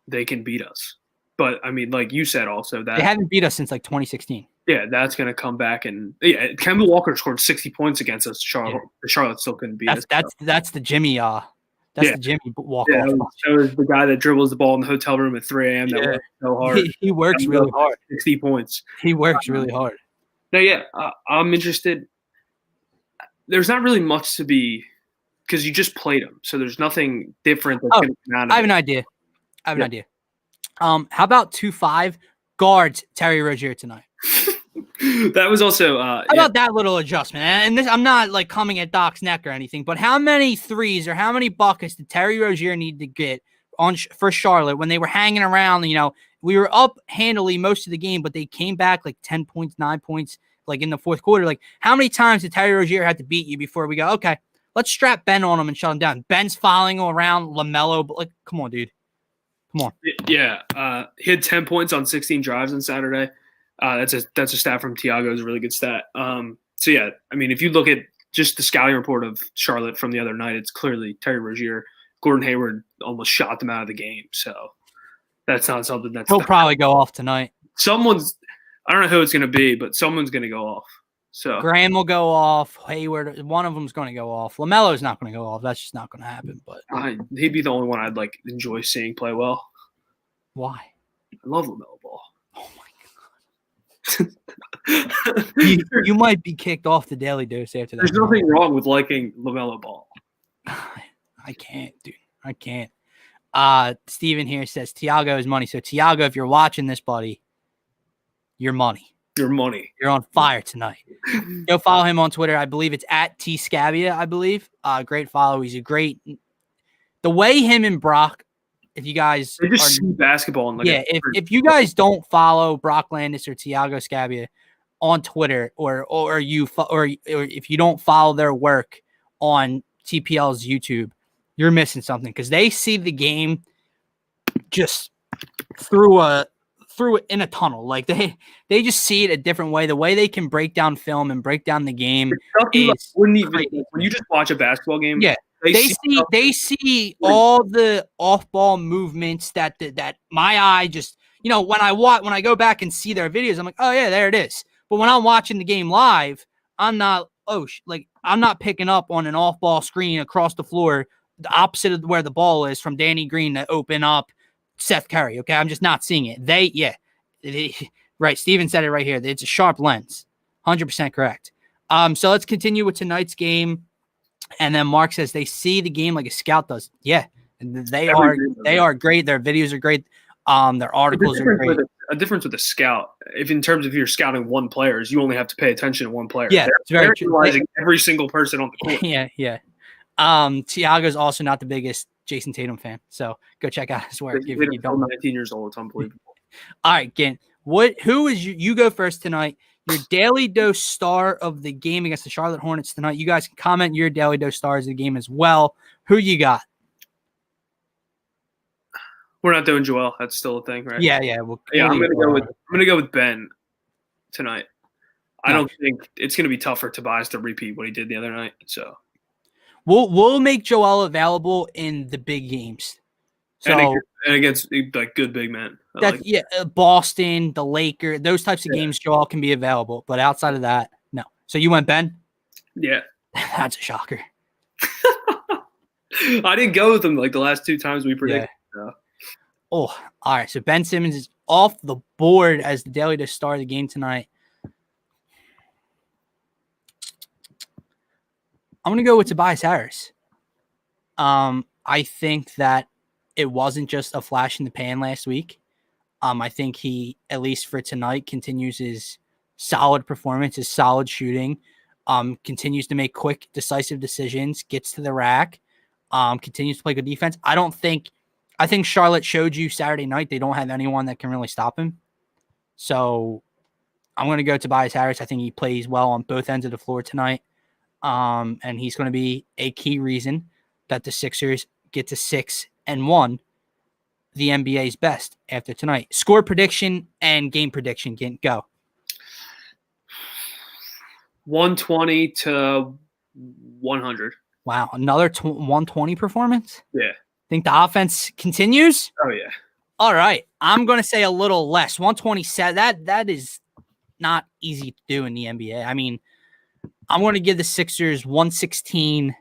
S2: they can beat us. But, I mean, like you said also that –
S1: they haven't beat us since, 2016.
S2: Yeah, that's going to come back. And, Kemba Walker scored 60 points against us. Charlotte still couldn't beat us.
S1: That's the Jimmy the Jimmy Walker.
S2: Yeah, that was the guy that dribbles the ball in the hotel room at 3 a.m. that works so hard.
S1: He works really hard.
S2: 60 points.
S1: He works really hard.
S2: No, I'm interested. There's not really much to be – because you just played them. So there's nothing different that's going to come out of it.
S1: I have an idea. How about 2-5 guards Terry Rozier tonight?
S2: That was also
S1: how about that little adjustment? And this, I'm not like coming at Doc's neck or anything, but how many threes or how many buckets did Terry Rozier need to get for Charlotte when they were hanging around? We were up handily most of the game, but they came back like 10 points, 9 points, like in the fourth quarter. Like, how many times did Terry Rozier have to beat you before we go, okay, let's strap Ben on him and shut him down? Ben's following around LaMelo, but like, come on, dude. Come on.
S2: Yeah. He had 10 points on 16 drives on Saturday. That's a stat from Tiago. It's a really good stat. So yeah, I mean, if you look at just the scouting report of Charlotte from the other night, it's clearly Terry Rozier. Gordon Hayward almost shot them out of the game. So that's not something
S1: he'll probably go off tonight.
S2: I don't know who it's going to be, but someone's going to go off. So
S1: Graham will go off. Hayward, one of them's going to go off. LaMelo's not going to go off. That's just not going to happen. But
S2: he'd be the only one I'd like enjoy seeing play well.
S1: Why?
S2: I love LaMelo Ball.
S1: Oh my god! you might be kicked off the Daily Dose after that.
S2: There's nothing wrong with liking LaMelo Ball.
S1: I can't, dude. I can't. Steven here says Tiago is money. So Tiago, if you're watching this, buddy, your money.
S2: Your money.
S1: You're on fire tonight. Go follow him on Twitter. I believe it's at @tscabia, I believe. Great follow. He's a great. The way him and Brock, if you guys
S2: they just see basketball and
S1: if you guys don't follow Brock Landis or Tiago Scabia on Twitter, or if you don't follow their work on TPL's YouTube, you're missing something, because they see the game just through it in a tunnel. Like they just see it a different way. The way they can break down film and break down the game is
S2: when you just watch a basketball game.
S1: Yeah, they see all the off-ball movements that my eye just, when I go back and see their videos, I'm like, oh yeah, there it is. But when I'm watching the game live, I'm not picking up on an off-ball screen across the floor, the opposite of where the ball is, from Danny Green to open up Seth Curry. Okay, I'm just not seeing it. Right. Steven said it right here. It's a sharp lens. 100% correct. So let's continue with tonight's game. And then Mark says they see the game like a scout does. Yeah, they are great. Their videos are great. Their articles are great.
S2: A difference with a scout, if in terms of you're scouting one player, you only have to pay attention to one player.
S1: Yeah, it's very true.
S2: Analyzing every single person on the court.
S1: Yeah. Tiago's also not the biggest Jason Tatum fan, so go check out his work. If you don't know.
S2: 19 years old, it's unbelievable.
S1: All right, Gint. Who is you go first tonight? Your Daily Dose star of the game against the Charlotte Hornets tonight. You guys can comment your Daily Dose stars of the game as well. Who you got?
S2: We're not doing Joel. That's still a thing, right?
S1: Yeah.
S2: I'm gonna go with Ben tonight. I don't think it's gonna be tough for Tobias to repeat what he did the other night. So
S1: we'll make Joel available in the big games. So
S2: and against like good big men.
S1: Boston, the Lakers, those types of games, Joel can be available. But outside of that, no. So you went Ben?
S2: Yeah.
S1: That's a shocker.
S2: I didn't go with him like the last two times we predicted.
S1: Yeah. Oh, all right. So Ben Simmons is off the board as the Daily Dose star of the game tonight. I'm going to go with Tobias Harris. I think that it wasn't just a flash in the pan last week. I think he, at least for tonight, continues his solid performance, his solid shooting, continues to make quick, decisive decisions, gets to the rack, continues to play good defense. I think Charlotte showed you Saturday night they don't have anyone that can really stop him. So I'm going to go Tobias Harris. I think he plays well on both ends of the floor tonight. And he's going to be a key reason that the Sixers get to 6-1, the NBA's best after tonight. Score prediction and game prediction. Go.
S2: 120 to 100.
S1: Wow, another 120 performance?
S2: Yeah.
S1: Think the offense continues?
S2: Oh, yeah.
S1: All right. I'm going to say a little less. 127. That is not easy to do in the NBA. I mean, I'm going to give the Sixers 116,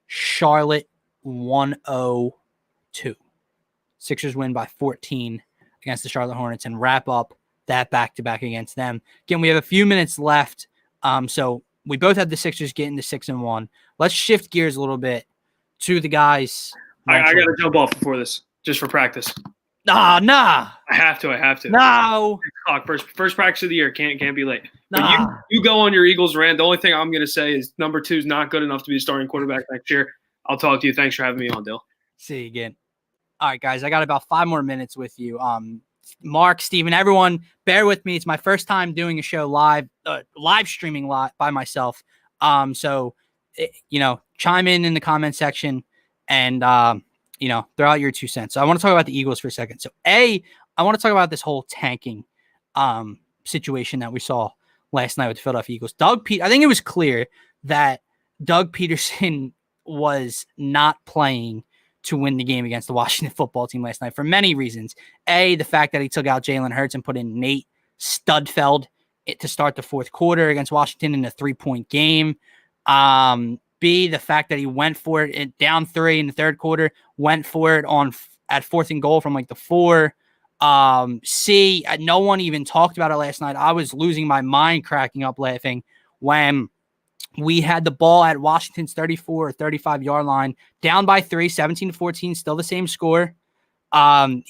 S1: Charlotte 102. Sixers win by 14 against the Charlotte Hornets and wrap up that back-to-back against them. Again, we have a few minutes left, so we both have the Sixers getting to 6-1. Let's shift gears a little bit to the guys.
S2: I got to jump off before this, just for practice.
S1: Nah.
S2: I have to.
S1: No.
S2: First practice of the year. Can't be late.
S1: Nah.
S2: But you go on your Eagles rant. The only thing I'm going to say is number 2 is not good enough to be a starting quarterback next year. I'll talk to you. Thanks for having me on, Dill.
S1: See you again. All right, guys. I got about 5 more minutes with you. Mark, Steven, everyone, bear with me. It's my first time doing a show live streaming by myself. So, chime in the comment section and, throw out your 2 cents. So I want to talk about the Eagles for a second. So, I want to talk about this whole tanking situation that we saw last night with the Philadelphia Eagles. I think it was clear that Doug Peterson was not playing to win the game against the Washington football team last night for many reasons. The fact that he took out Jalen Hurts and put in Nate Studfeld to start the fourth quarter against Washington in a 3-point game. B, the fact that he went for it down 3 in the third quarter, went for it at 4th and goal from like the 4. C, no one even talked about it last night. I was losing my mind, cracking up laughing when we had the ball at Washington's 34 or 35-yard line, down by 3, 17-14, still the same score.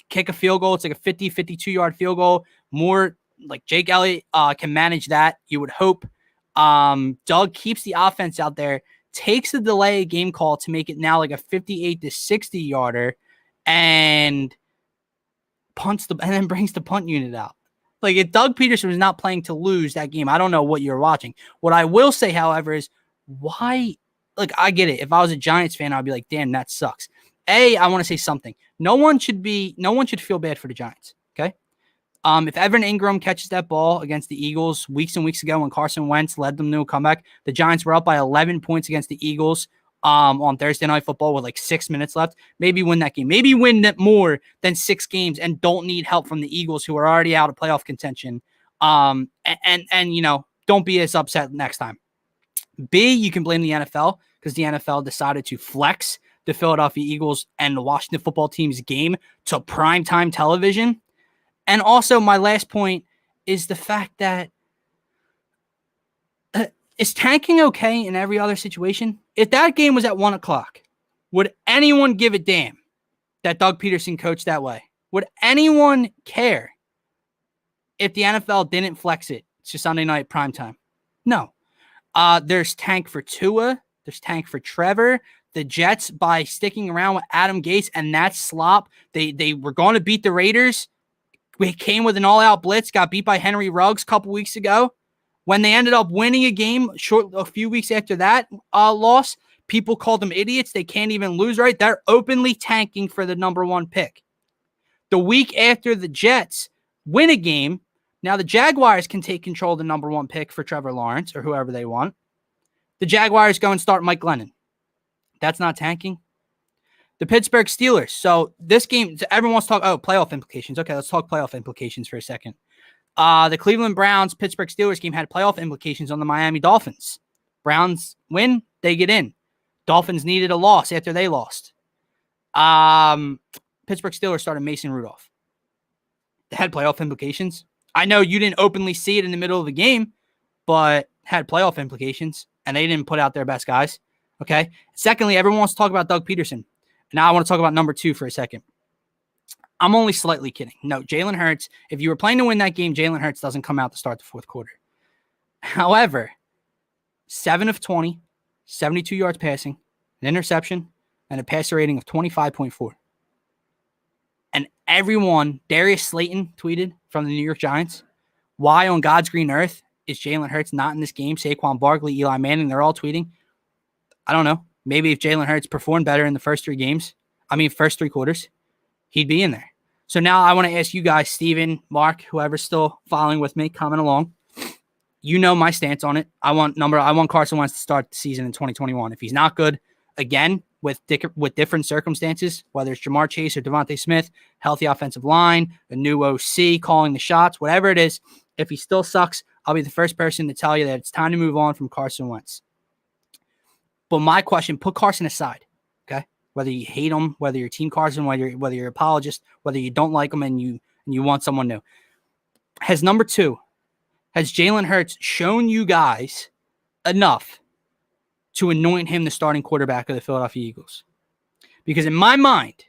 S1: Kick a field goal. It's like a 50, 52-yard field goal. More like Jake Elliott can manage that, you would hope. Doug keeps the offense out there, takes the delay game call to make it now like a 58 to 60-yarder, and then brings the punt unit out. Like, if Doug Peterson was not playing to lose that game, I don't know what you're watching. What I will say, however, is why, like, I get it. If I was a Giants fan, I'd be like, damn, that sucks. I want to say something. No one should feel bad for the Giants. Okay. If Evan Ingram catches that ball against the Eagles weeks and weeks ago when Carson Wentz led them to a comeback, the Giants were up by 11 points against the Eagles on Thursday Night Football with like 6 minutes left. Maybe win that game. Maybe win that more than 6 games and don't need help from the Eagles, who are already out of playoff contention. And don't be as upset next time. B, you can blame the NFL because the NFL decided to flex the Philadelphia Eagles and the Washington football team's game to primetime television. And also, my last point is the fact that is tanking okay in every other situation? If that game was at 1 o'clock, would anyone give a damn that Doug Peterson coached that way? Would anyone care if the NFL didn't flex it to Sunday night primetime? No. There's tank for Tua. There's tank for Trevor. The Jets, by sticking around with Adam Gase and that slop, they were going to beat the Raiders. We came with an all-out blitz, got beat by Henry Ruggs a couple weeks ago. When they ended up winning a game a few weeks after that loss, people called them idiots. They can't even lose, right? They're openly tanking for the number 1 pick. The week after the Jets win a game, now the Jaguars can take control of the number 1 pick for Trevor Lawrence or whoever they want. The Jaguars go and start Mike Glennon. That's not tanking. The Pittsburgh Steelers. So this game, everyone wants to talk, playoff implications. Okay, let's talk playoff implications for a second. The Cleveland Browns Pittsburgh Steelers game had playoff implications on the Miami Dolphins. Browns win, they get in. Dolphins needed a loss after they lost. Pittsburgh Steelers started Mason Rudolph. They had playoff implications. I know you didn't openly see it in the middle of the game, but had playoff implications, and they didn't put out their best guys. Okay. Secondly, everyone wants to talk about Doug Peterson. Now I want to talk about number 2 for a second. I'm only slightly kidding. No, Jalen Hurts, if you were playing to win that game, Jalen Hurts doesn't come out to start the fourth quarter. However, 7 of 20, 72 yards passing, an interception, and a passer rating of 25.4. And everyone, Darius Slayton tweeted from the New York Giants, why on God's green earth is Jalen Hurts not in this game? Saquon Barkley, Eli Manning, they're all tweeting. I don't know. Maybe if Jalen Hurts performed better in the first 3 quarters, he'd be in there. So now I want to ask you guys, Steven, Mark, whoever's still following with me, comment along. You know my stance on it. I want Carson Wentz to start the season in 2021. If he's not good, again, with different circumstances, whether it's Jamar Chase or Devontae Smith, healthy offensive line, a new OC calling the shots, whatever it is, if he still sucks, I'll be the first person to tell you that it's time to move on from Carson Wentz. But my question, put Carson aside, okay? Whether you hate him, whether you're Team Carson, whether you're an apologist, whether you don't like him and you want someone new. Has Jalen Hurts shown you guys enough to anoint him the starting quarterback of the Philadelphia Eagles? Because in my mind,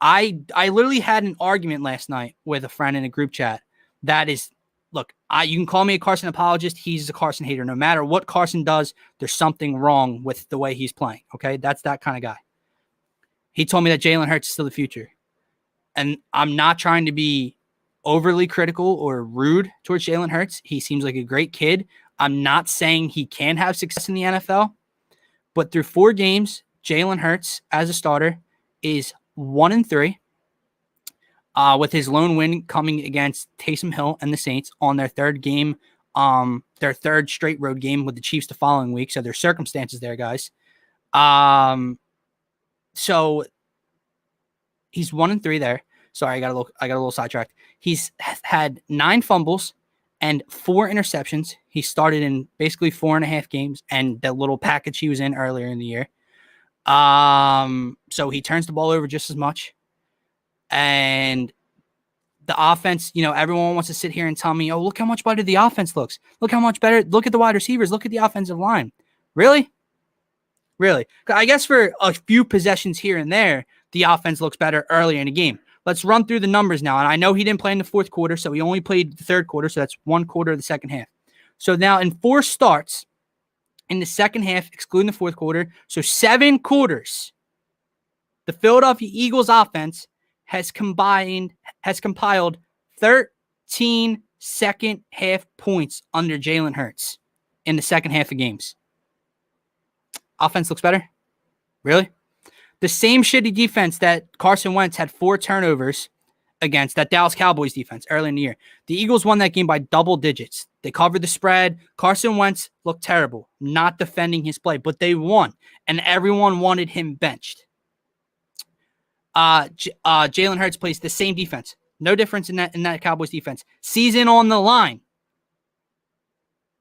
S1: I literally had an argument last night with a friend in a group chat that is, look, you can call me a Carson apologist. He's a Carson hater. No matter what Carson does, there's something wrong with the way he's playing. Okay, that's that kind of guy. He told me that Jalen Hurts is still the future. And I'm not trying to be overly critical or rude towards Jalen Hurts. He seems like a great kid. I'm not saying he can have success in the NFL, but through 4 games, Jalen Hurts as a starter is 1-3, with his lone win coming against Taysom Hill and the Saints on their third game, their third straight road game with the Chiefs the following week. So there's circumstances there, guys. So he's 1-3 there. Sorry, I got a little sidetracked. He's had 9 fumbles and 4 interceptions. He started in basically 4.5 games, and the little package he was in earlier in the year. So he turns the ball over just as much. And the offense, everyone wants to sit here and tell me, oh, look how much better the offense looks. Look how much better. Look at the wide receivers. Look at the offensive line. Really? Really? I guess for a few possessions here and there, the offense looks better earlier in the game. Let's run through the numbers now. And I know he didn't play in the fourth quarter, so he only played the third quarter, so that's 1 quarter of the second half. So now in 4 starts in the second half, excluding the fourth quarter, so 7 quarters, the Philadelphia Eagles offense has compiled 13 second half points under Jalen Hurts in the second half of games. Offense looks better? Really? The same shitty defense that Carson Wentz had 4 turnovers against, that Dallas Cowboys defense early in the year. The Eagles won that game by double digits. They covered the spread. Carson Wentz looked terrible, not defending his play, but they won, and everyone wanted him benched. Jalen Hurts plays the same defense. No difference in that Cowboys defense. Season on the line.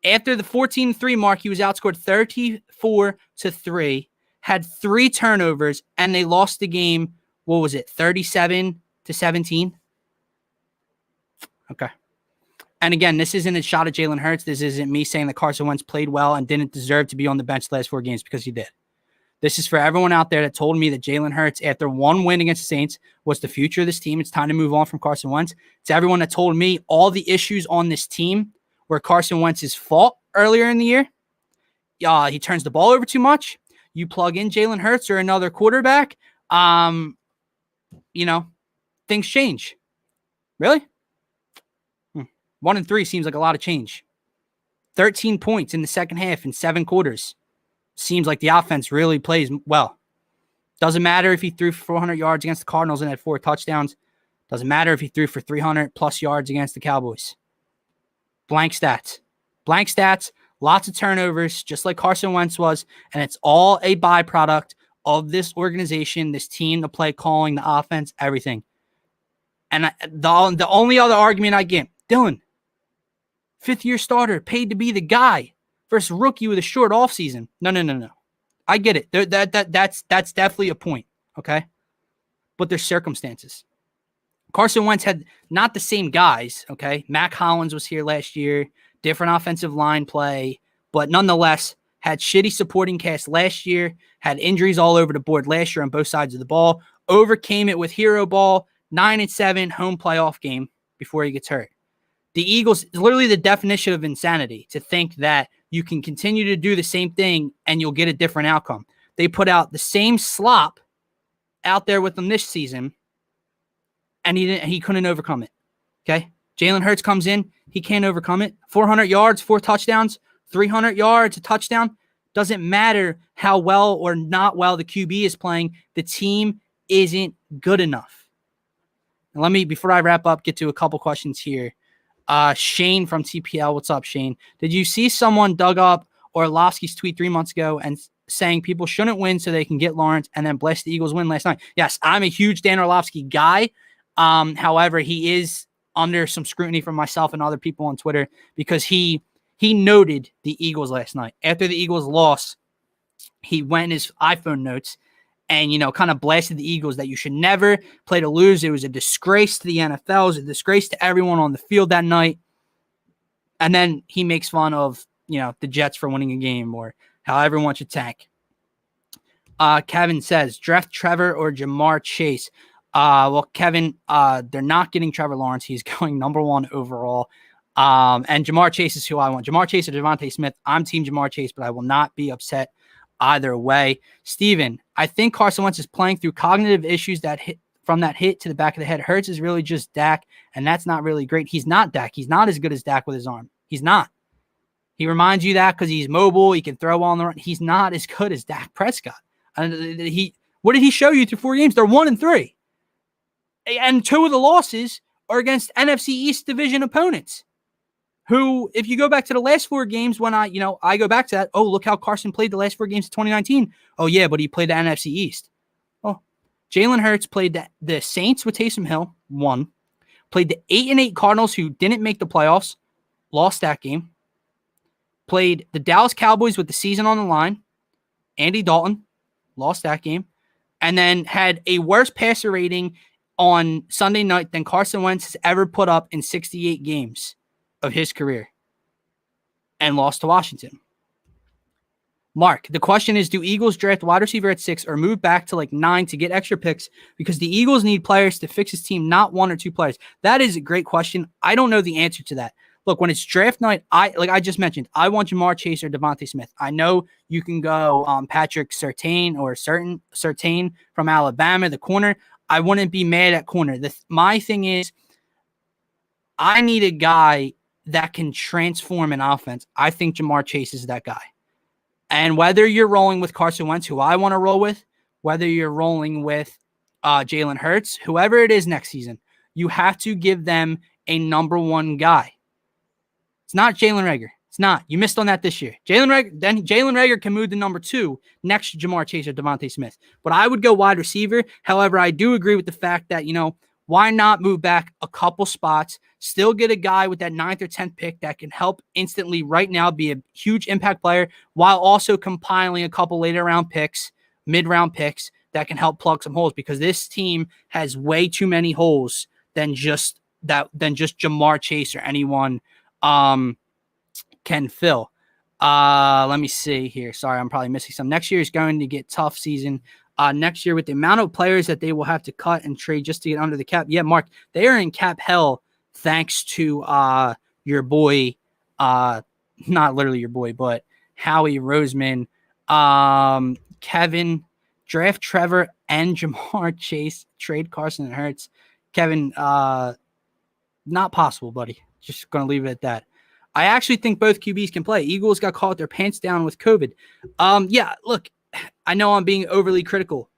S1: After the 14-3 mark, he was outscored 34-3. Had 3 turnovers, and they lost the game, 37-17? Okay. And again, this isn't a shot at Jalen Hurts. This isn't me saying that Carson Wentz played well and didn't deserve to be on the bench the last 4 games, because he did. This is for everyone out there that told me that Jalen Hurts, after 1 win against the Saints, was the future of this team. It's time to move on from Carson Wentz. It's everyone that told me all the issues on this team were Carson Wentz's fault earlier in the year. He turns the ball over too much. You plug in Jalen Hurts or another quarterback, things change. Really? 1-3 seems like a lot of change. 13 points in the second half in 7 quarters. Seems like the offense really plays well. Doesn't matter if he threw for 400 yards against the Cardinals and had 4 touchdowns. Doesn't matter if he threw for 300 plus yards against the Cowboys. Blank stats. Lots of turnovers, just like Carson Wentz was, and it's all a byproduct of this organization, this team, the play calling, the offense, everything. And the only other argument I get, Dylan, 5th-year starter, paid to be the guy versus rookie with a short offseason. No. I get it. That's definitely a point, okay? But there's circumstances. Carson Wentz had not the same guys, okay? Mac Hollins was here last year. Different offensive line play, but nonetheless had shitty supporting cast last year, had injuries all over the board last year on both sides of the ball, overcame it with hero ball, 9-7 home playoff game before he gets hurt. The Eagles, literally the definition of insanity to think that you can continue to do the same thing and you'll get a different outcome. They put out the same slop out there with them this season, and he couldn't overcome it. Okay? Jalen Hurts comes in. He can't overcome it. 400 yards, 4 touchdowns, 300 yards, a touchdown. Doesn't matter how well or not well the QB is playing. The team isn't good enough. And let me, before I wrap up, get to a couple questions here. Shane from TPL. What's up, Shane? Did you see someone dug up Orlovsky's tweet 3 months ago and saying people shouldn't win so they can get Lawrence and then bless the Eagles win last night? Yes, I'm a huge Dan Orlovsky guy. However, he is under some scrutiny from myself and other people on Twitter because he noted the Eagles last night. After the Eagles lost, he went in his iPhone notes and, kind of blasted the Eagles that you should never play to lose. It was a disgrace to the NFL. It was a disgrace to everyone on the field that night. And then he makes fun of, the Jets for winning a game or how everyone should tank. Kevin says, draft Trevor or Jamar Chase. Well, Kevin, they're not getting Trevor Lawrence. He's going number 1 overall. And Jamar Chase is who I want. Jamar Chase or Devontae Smith. I'm team Jamar Chase, but I will not be upset either way. Steven, I think Carson Wentz is playing through cognitive issues that hit from that hit to the back of the head. Hurts is really just Dak, and that's not really great. He's not Dak. He's not as good as Dak with his arm. He's not. He reminds you that because he's mobile. He can throw on the run. He's not as good as Dak Prescott. And what did he show you through 4 games? They're 1-3. And 2 of the losses are against NFC East division opponents who, if you go back to the last 4 games, when I go back to that, oh, look how Carson played the last 4 games of 2019. Oh, yeah, but he played the NFC East. Oh, Jalen Hurts played the Saints with Taysom Hill, won. Played the 8-8 Cardinals who didn't make the playoffs, lost that game. Played the Dallas Cowboys with the season on the line. Andy Dalton, lost that game. And then had a worse passer rating on Sunday night than Carson Wentz has ever put up in 68 games of his career. And lost to Washington. Mark, the question is, do Eagles draft wide receiver at 6 or move back to like 9 to get extra picks? Because the Eagles need players to fix his team, not 1 or 2 players. That is a great question. I don't know the answer to that. Look, when it's draft night, like I just mentioned, I want Jamar Chase or Devontae Smith. I know you can go Patrick Surtain or Surtain from Alabama, the corner. I wouldn't be mad at corner. My thing is, I need a guy that can transform an offense. I think Jamar Chase is that guy. And whether you're rolling with Carson Wentz, who I want to roll with, whether you're rolling with Jalen Hurts, whoever it is next season, you have to give them a number 1 guy. It's not Jalen Reagor. It's not. You missed on that this year. Jalen Reagor can move to number 2 next to Jamar Chase or Devontae Smith. But I would go wide receiver. However, I do agree with the fact that, why not move back a couple spots, still get a guy with that 9th or 10th pick that can help instantly right now be a huge impact player while also compiling a couple later round picks, mid-round picks that can help plug some holes, because this team has way too many holes than just Jamar Chase or anyone can fill. Let me see here. Sorry, I'm probably missing some. Next year is going to get tough season. Next year with the amount of players that they will have to cut and trade just to get under the cap. Yeah, Mark, they are in cap hell thanks to your boy, not literally your boy, but Howie Roseman. Kevin, draft Trevor and Jamar Chase, trade Carson and Hurts. Kevin, not possible, buddy. Just going to leave it at that. I actually think both QBs can play. Eagles got caught their pants down with COVID. Yeah, look, I know I'm being overly critical.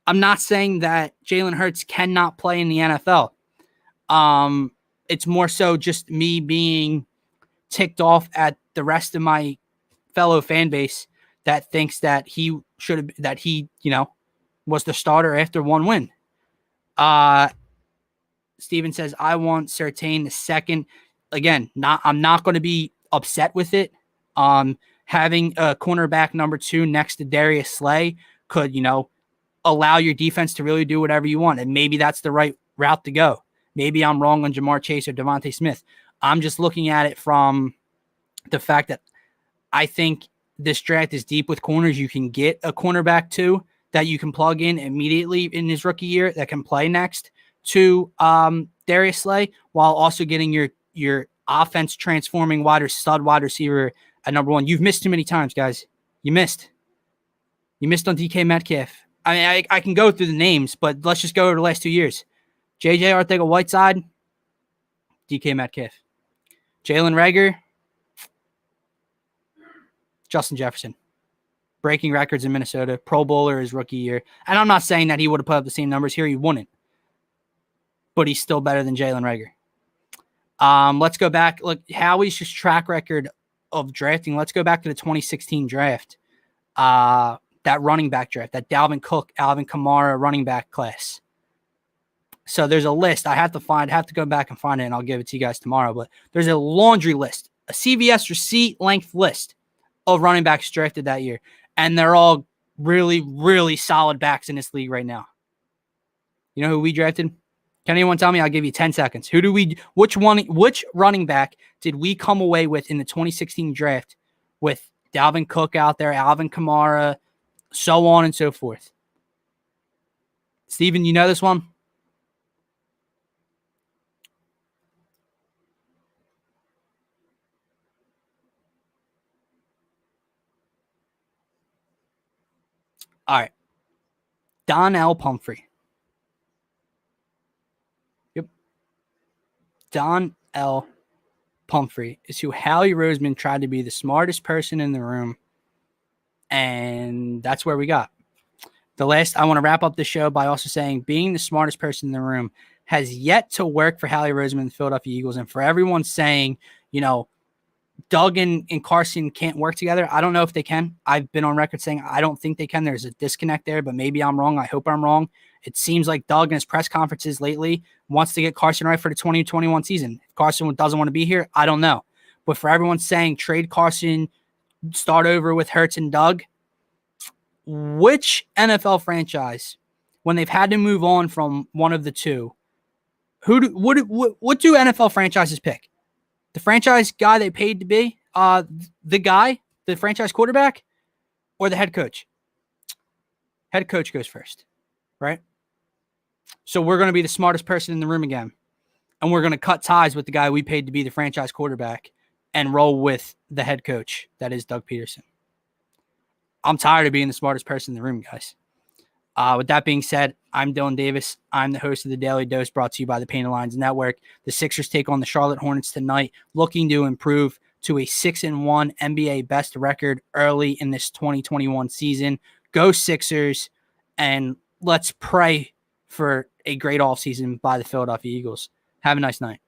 S1: I'm not saying that Jalen Hurts cannot play in the NFL. It's more so just me being ticked off at the rest of my fellow fan base that thinks that he was the starter after 1 win. Steven says, I want Surtain the 2nd. Again, I'm not going to be upset with it. Having a cornerback number 2 next to Darius Slay could, allow your defense to really do whatever you want. And maybe that's the right route to go. Maybe I'm wrong on Jamar Chase or Devontae Smith. I'm just looking at it from the fact that I think this draft is deep with corners. You can get a cornerback 2 that you can plug in immediately in his rookie year that can play next to Darius Slay, while also getting your offense transforming stud wide receiver at number 1. You've missed too many times, guys. You missed on DK Metcalf. I mean, I can go through the names, but let's just go over the last 2 years. JJ Arcega-Whiteside, DK Metcalf. Jalen Reagor, Justin Jefferson. Breaking records in Minnesota. Pro Bowler his rookie year. And I'm not saying that he would have put up the same numbers here. He wouldn't. But he's still better than Jalen Reagor. Let's go back. Look, Howie's just track record of drafting. Let's go back to the 2016 draft. That running back draft, that Dalvin Cook, Alvin Kamara running back class. So there's a list I have to go back and find it, and I'll give it to you guys tomorrow. But there's a laundry list, a CVS receipt length list of running backs drafted that year. And they're all really, really solid backs in this league right now. You know who we drafted? Can anyone tell me? I'll give you 10 seconds. Which running back did we come away with in the 2016 draft with Dalvin Cook out there, Alvin Kamara, so on and so forth? Steven, you know this one? All right. Donnell Pumphrey. Yep. Donnell Pumphrey is who Hallie Roseman tried to be the smartest person in the room. And that's where we got. I want to wrap up the show by also saying being the smartest person in the room has yet to work for Hallie Roseman and the Philadelphia Eagles. And for everyone saying, Doug and Carson can't work together, I don't know if they can. I've been on record saying I don't think they can. There's a disconnect there, but maybe I'm wrong. I hope I'm wrong. It seems like Doug in his press conferences lately wants to get Carson right for the 2021 season. If Carson doesn't want to be here, I don't know. But for everyone saying trade Carson, start over with Hurts and Doug, which NFL franchise, when they've had to move on from one of the two, what do NFL franchises pick? The franchise guy they paid to be, the franchise quarterback, or the head coach? Head coach goes first, right? So we're going to be the smartest person in the room again, and we're going to cut ties with the guy we paid to be the franchise quarterback and roll with the head coach, that is Doug Peterson. I'm tired of being the smartest person in the room, guys. With that being said, I'm Dylan Davis. I'm the host of the Daily Dose, brought to you by the Painted Lines Network. The Sixers take on the Charlotte Hornets tonight, looking to improve to a 6-1 NBA best record early in this 2021 season. Go Sixers, and let's pray for a great offseason by the Philadelphia Eagles. Have a nice night.